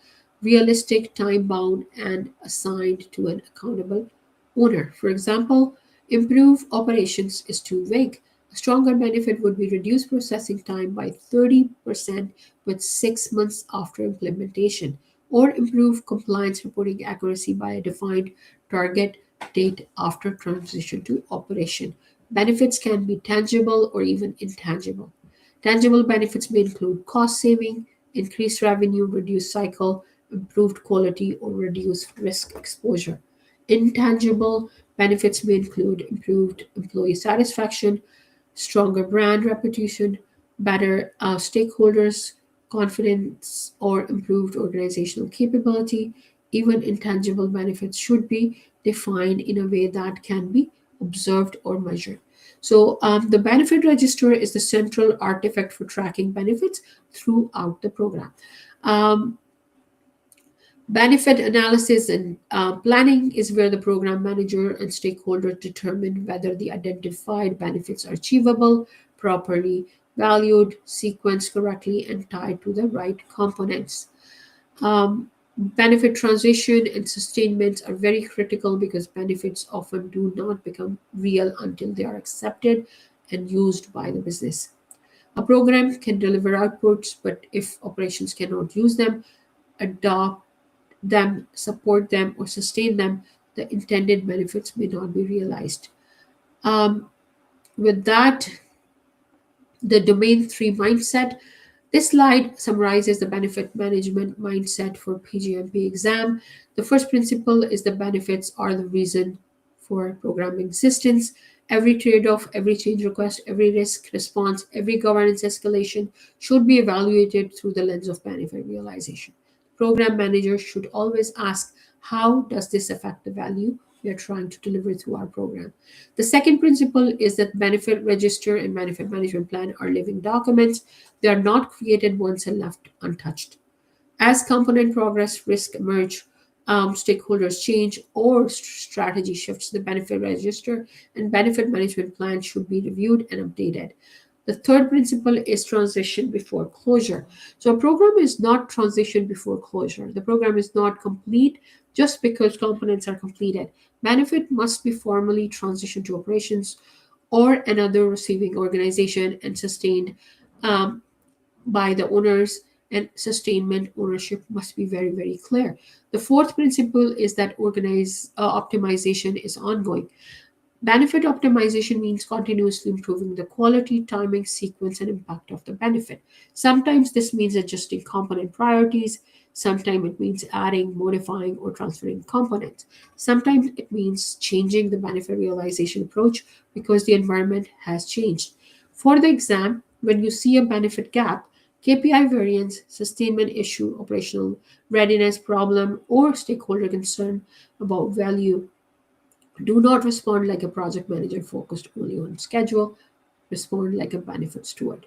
S1: realistic, time-bound, and assigned to an accountable owner. For example, improve operations is too vague. A stronger benefit would be reduce processing time by 30% with 6 months after implementation, or improve compliance reporting accuracy by a defined target date after transition to operation. Benefits can be tangible or even intangible. Tangible benefits may include cost saving, increased revenue, reduced cycle, improved quality, or reduced risk exposure. Intangible benefits may include improved employee satisfaction, stronger brand reputation, better stakeholders, confidence, or improved organizational capability. Even intangible benefits should be defined in a way that can be observed or measured. So the benefit register is the central artifact for tracking benefits throughout the program. Benefit analysis and planning is where the program manager and stakeholders determine whether the identified benefits are achievable, properly valued, sequenced correctly, and tied to the right components. Benefit transition and sustainment are very critical because benefits often do not become real until they are accepted and used by the business. A program can deliver outputs, but if operations cannot use them, adopt them, support them, or sustain them, the intended benefits may not be realized. Um, with that, the domain 3 mindset. This slide summarizes the benefit management mindset for PGMP exam. The first principle is the benefits are the reason for program existence. Every trade-off, every change request, every risk response, every governance escalation should be evaluated through the lens of benefit realization. Program manager should always ask, how does this affect the value we are trying to deliver through our program? The second principle is that benefit register and benefit management plan are living documents. They are not created once and left untouched. As component progress, risk emerge, stakeholders change, or strategy shifts, the benefit register and benefit management plan should be reviewed and updated. The third principle is transition before closure. So a program is not transition before closure. The program is not complete just because components are completed. Benefit must be formally transitioned to operations or another receiving organization and sustained um, by the owners, and sustainment ownership must be very, very clear. The fourth principle is that optimization is ongoing. Benefit optimization means continuously improving the quality, timing, sequence, and impact of the benefit. Sometimes this means adjusting component priorities. Sometimes it means adding, modifying, or transferring components. Sometimes it means changing the benefit realization approach because the environment has changed. For the exam, when you see a benefit gap, KPI variance, sustainment issue, operational readiness problem, or stakeholder concern about value, do not respond like a project manager focused only on schedule. Respond like a benefit steward.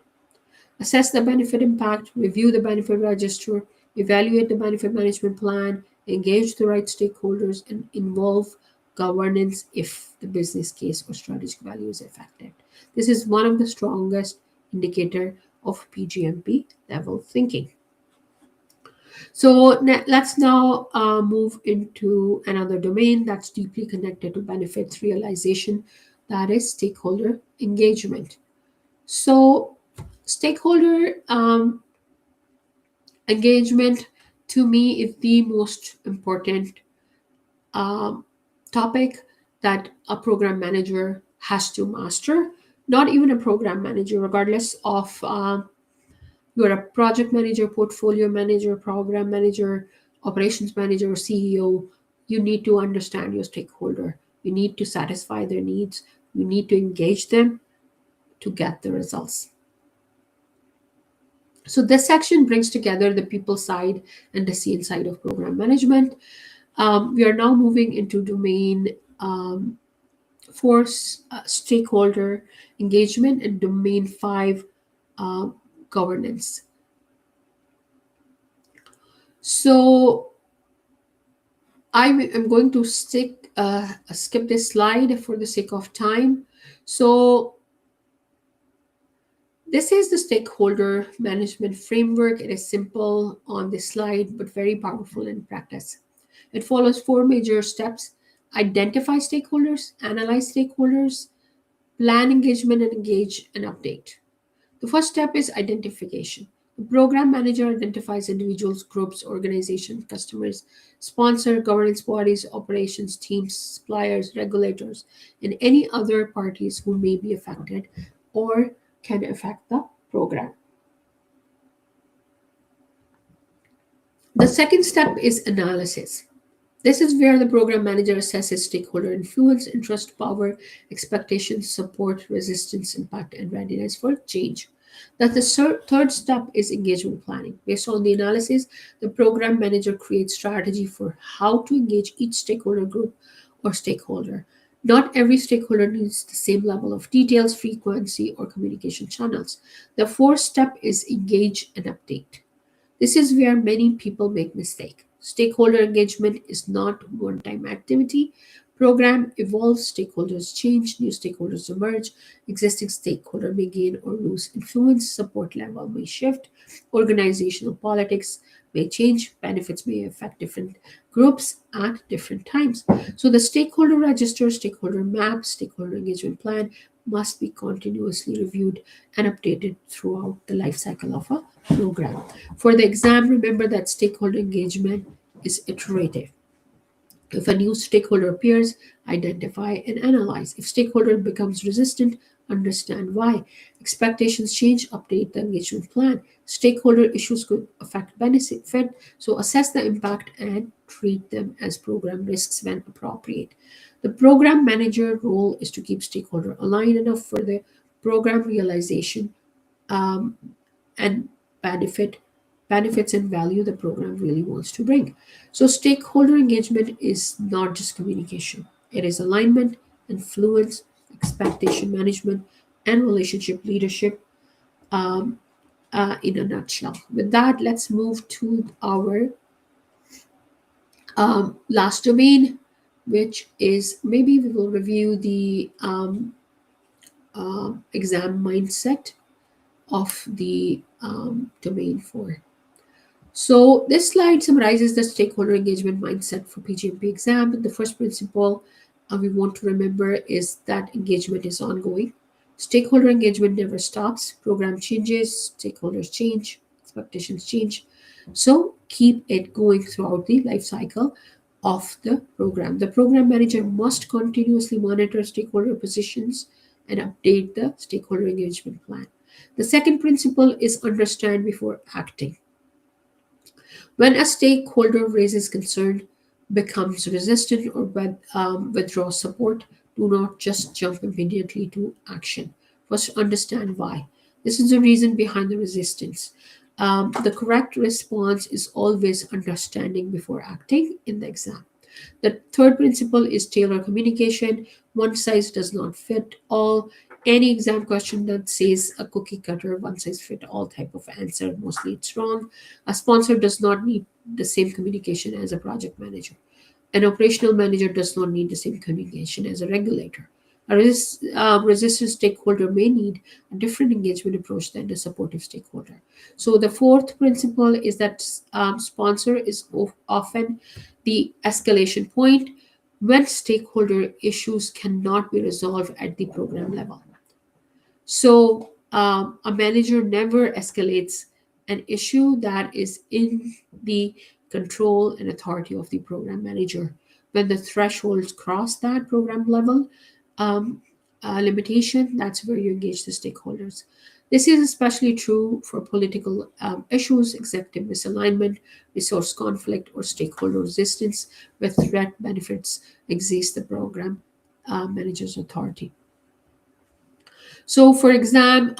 S1: Assess the benefit impact, review the benefit register, evaluate the benefit management plan, engage the right stakeholders, and involve governance if the business case or strategic value is affected. This is one of the strongest indicator of PGMP level thinking. So let's now move into another domain that's deeply connected to benefits realization, that is stakeholder engagement. So stakeholder engagement to me is the most important um, topic that a program manager has to master. Not even a program manager, regardless of you're a project manager, portfolio manager, program manager, operations manager, or CEO. You need to understand your stakeholder. You need to satisfy their needs. You need to engage them to get the results. So this section brings together the people side and the scene side of program management. We are now moving into domain four, stakeholder engagement, and domain 5, uh, governance. So I'm going to skip this slide for the sake of time. So this is the stakeholder management framework. It is simple on this slide, but very powerful in practice. It follows 4 major steps: identify stakeholders, analyze stakeholders, plan engagement, and engage and update. The first step is identification. The program manager identifies individuals, groups, organizations, customers, sponsor, governance bodies, operations teams, suppliers, regulators, and any other parties who may be affected or can affect the program. The second step is analysis. This is where the program manager assesses stakeholder influence, interest, power, expectations, support, resistance, impact, and readiness for change. That the third step is engagement planning. Based on the analysis, the program manager creates strategy for how to engage each stakeholder group or stakeholder. Not every stakeholder needs the same level of details, frequency, or communication channels. The fourth step is engage and update. This is where many people make mistake. Stakeholder engagement is not one-time activity. Program evolves, stakeholders change, new stakeholders emerge, existing stakeholder may gain or lose influence, support level may shift, organizational politics may change, benefits may affect different groups at different times. So the stakeholder register, stakeholder map, stakeholder engagement plan must be continuously reviewed and updated throughout the life cycle of a program. For the exam, remember that stakeholder engagement is iterative. If a new stakeholder appears, identify and analyze. If stakeholder becomes resistant, understand why. Expectations change, update the engagement plan. Stakeholder issues could affect benefit, so assess the impact and treat them as program risks when appropriate. The program manager role is to keep stakeholder aligned enough for the program realization um, and benefit benefits and value the program really wants to bring. So stakeholder engagement is not just communication. It is alignment, influence, expectation management, and relationship leadership um, in a nutshell. With that, let's move to our last domain, which is maybe we will review the exam mindset of the domain 4. So this slide summarizes the stakeholder engagement mindset for PGMP exam. The first principle we want to remember is that engagement is ongoing. Stakeholder engagement never stops. Program changes, stakeholders change, expectations change. So keep it going throughout the life cycle of the program. The program manager must continuously monitor stakeholder positions and update the stakeholder engagement plan. The second principle is understand before acting. When a stakeholder raises concern, becomes resistant, or withdraws support, do not just jump immediately to action. First, understand why. This is the reason behind the resistance. The correct response is always understanding before acting in the exam. The third principle is tailor communication. One size does not fit all. Any exam question that says a cookie cutter, one size fit all type of answer, mostly it's wrong. A sponsor does not need the same communication as a project manager. An operational manager does not need the same communication as a regulator. A resistant stakeholder may need a different engagement approach than a supportive stakeholder. So the fourth principle is that sponsor is often the escalation point when stakeholder issues cannot be resolved at the program level. So a manager never escalates an issue that is in the control and authority of the program manager. When the thresholds cross that program level limitation, that's where you engage the stakeholders. This is especially true for political issues, executive misalignment, resource conflict, or stakeholder resistance, where threat benefits exceed the program manager's authority. So for exam,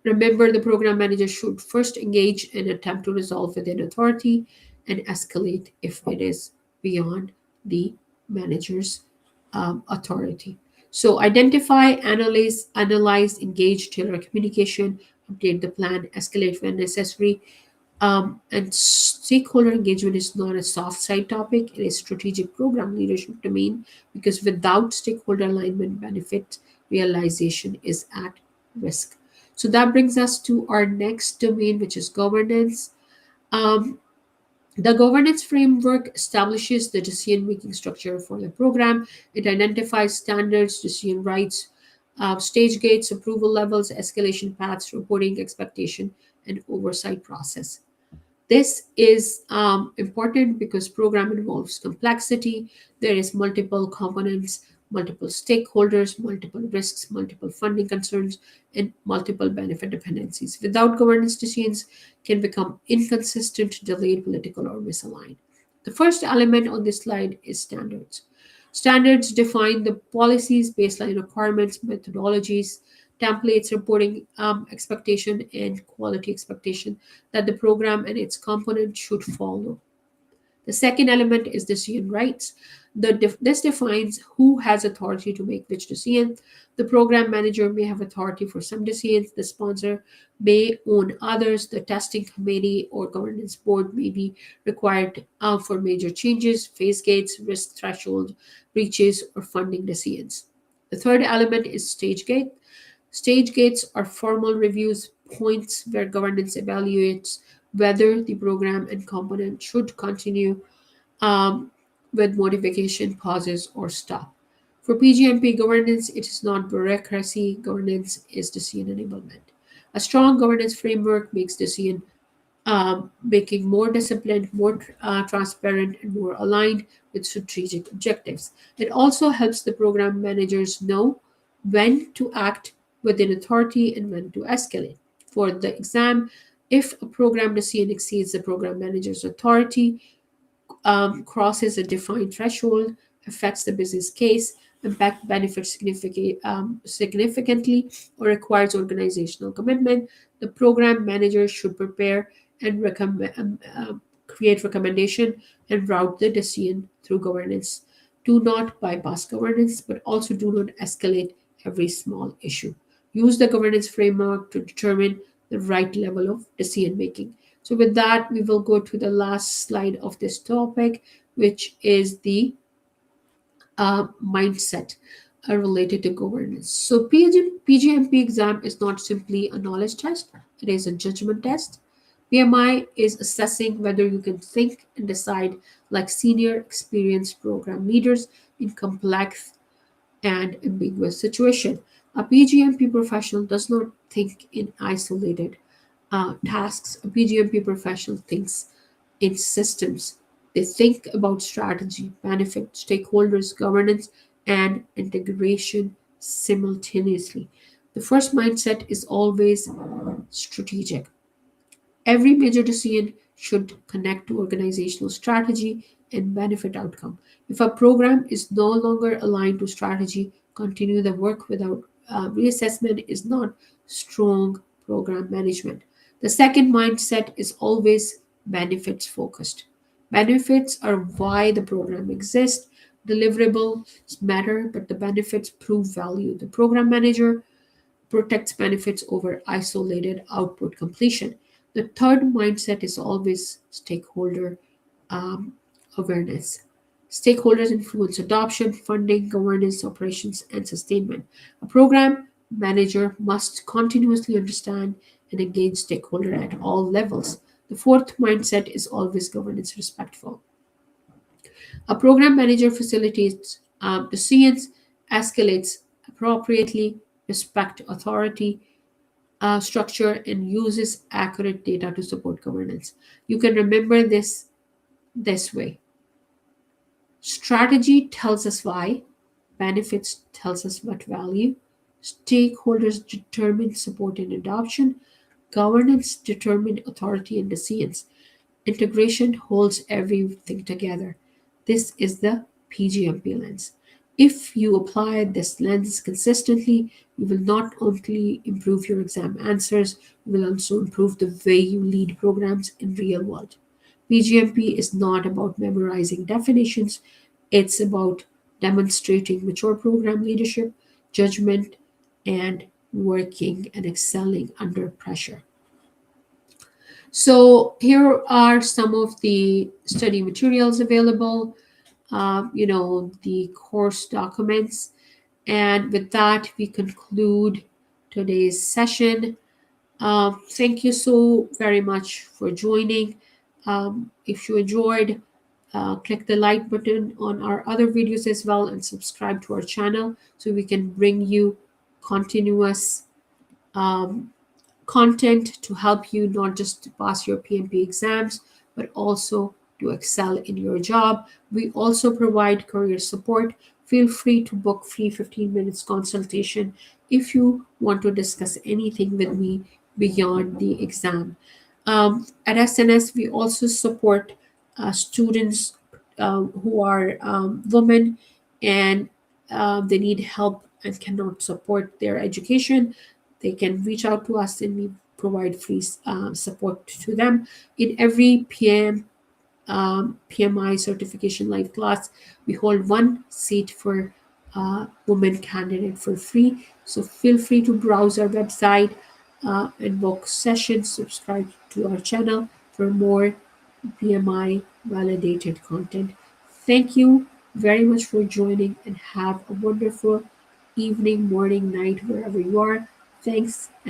S1: remember the program manager should first engage and attempt to resolve within authority and escalate if it is beyond the manager's authority. So identify, analyze, engage, tailor communication, update the plan, escalate when necessary. And stakeholder engagement is not a soft side topic, it is strategic program leadership domain because without stakeholder alignment, benefit realization is at risk. So that brings us to our next domain, which is governance. Um, the governance framework establishes the decision-making structure for the program. It identifies standards, decision rights, stage gates, approval levels, escalation paths, reporting expectation, and oversight process. This is important because program involves complexity. There is multiple components, multiple stakeholders, multiple risks, multiple funding concerns, and multiple benefit dependencies. Without governance, decisions can become inconsistent, delayed, political, or misaligned. The first element on this slide is standards. Standards define the policies, baseline requirements, methodologies, templates, reporting expectation, and quality expectation that the program and its components should follow. The second element is decision rights. This defines who has authority to make which decision. The program manager may have authority for some decisions, the sponsor may own others, the testing committee or governance board may be required for major changes, phase gates, risk threshold, breaches, or funding decisions. The third element is stage gate. Stage gates are formal reviews, points where governance evaluates whether the program and component should continue um, with modification, pauses, or stop. For PGMP governance, it is not bureaucracy, governance is decision enablement. A strong governance framework makes decision making more disciplined, more transparent, and more aligned with strategic objectives. It also helps the program managers know when to act within authority and when to escalate. For the exam, if a program decision exceeds the program manager's authority, crosses a defined threshold, affects the business case, impact benefits significantly, or requires organizational commitment, the program manager should prepare and create recommendation and route the decision through governance. Do not bypass governance, but also do not escalate every small issue. Use the governance framework to determine the right level of decision making. So with that, we will go to the last slide of this topic, which is the mindset related to governance. So PGMP exam is not simply a knowledge test, it is a judgment test. PMI is assessing whether you can think and decide like senior experienced program leaders in complex and ambiguous situation. A PGMP professional does not think in isolated tasks. A PGMP professional thinks in systems. They think about strategy, benefit, stakeholders, governance, and integration simultaneously. The first mindset is always strategic. Every major decision should connect to organizational strategy and benefit outcome. If a program is no longer aligned to strategy, continue the work without reassessment is not strong program management. The second mindset is always benefits focused. Benefits are why the program exists. Deliverables matter, but the benefits prove value. The program manager protects benefits over isolated output completion. The third mindset is always stakeholder um, awareness. Stakeholders influence adoption, funding, governance, operations, and sustainment. A program manager must continuously understand and engage stakeholder at all levels. The fourth mindset is always governance respectful. A program manager facilitates decisions, escalates appropriately, respect authority, structure, and uses accurate data to support governance. You can remember this way. Strategy tells us why, benefits tells us what value, stakeholders determine support and adoption, governance determine authority and decisions. Integration holds everything together. This is the PGMP lens. If you apply this lens consistently, you will not only improve your exam answers, you will also improve the way you lead programs in real world. PGMP is not about memorizing definitions, it's about demonstrating mature program leadership, judgment, and working and excelling under pressure. So here are some of the study materials available, the course documents. And with that, we conclude today's session. Thank you so very much for joining. If you enjoyed, click the like button on our other videos as well and subscribe to our channel so we can bring you continuous um, content to help you not just to pass your PMP exams, but also to excel in your job. We also provide career support. Feel free to book free 15 minutes consultation if you want to discuss anything with me beyond the exam. At SNS, we also support students who are women and they need help and cannot support their education. They can reach out to us and we provide free support to them. In every PM PMI certification live class. We hold one seat for women candidate for free. So feel free to browse our website and book sessions. Subscribe to our channel for more PMI validated content. Thank you very much for joining and have a wonderful evening, morning, night, wherever you are. Thanks. And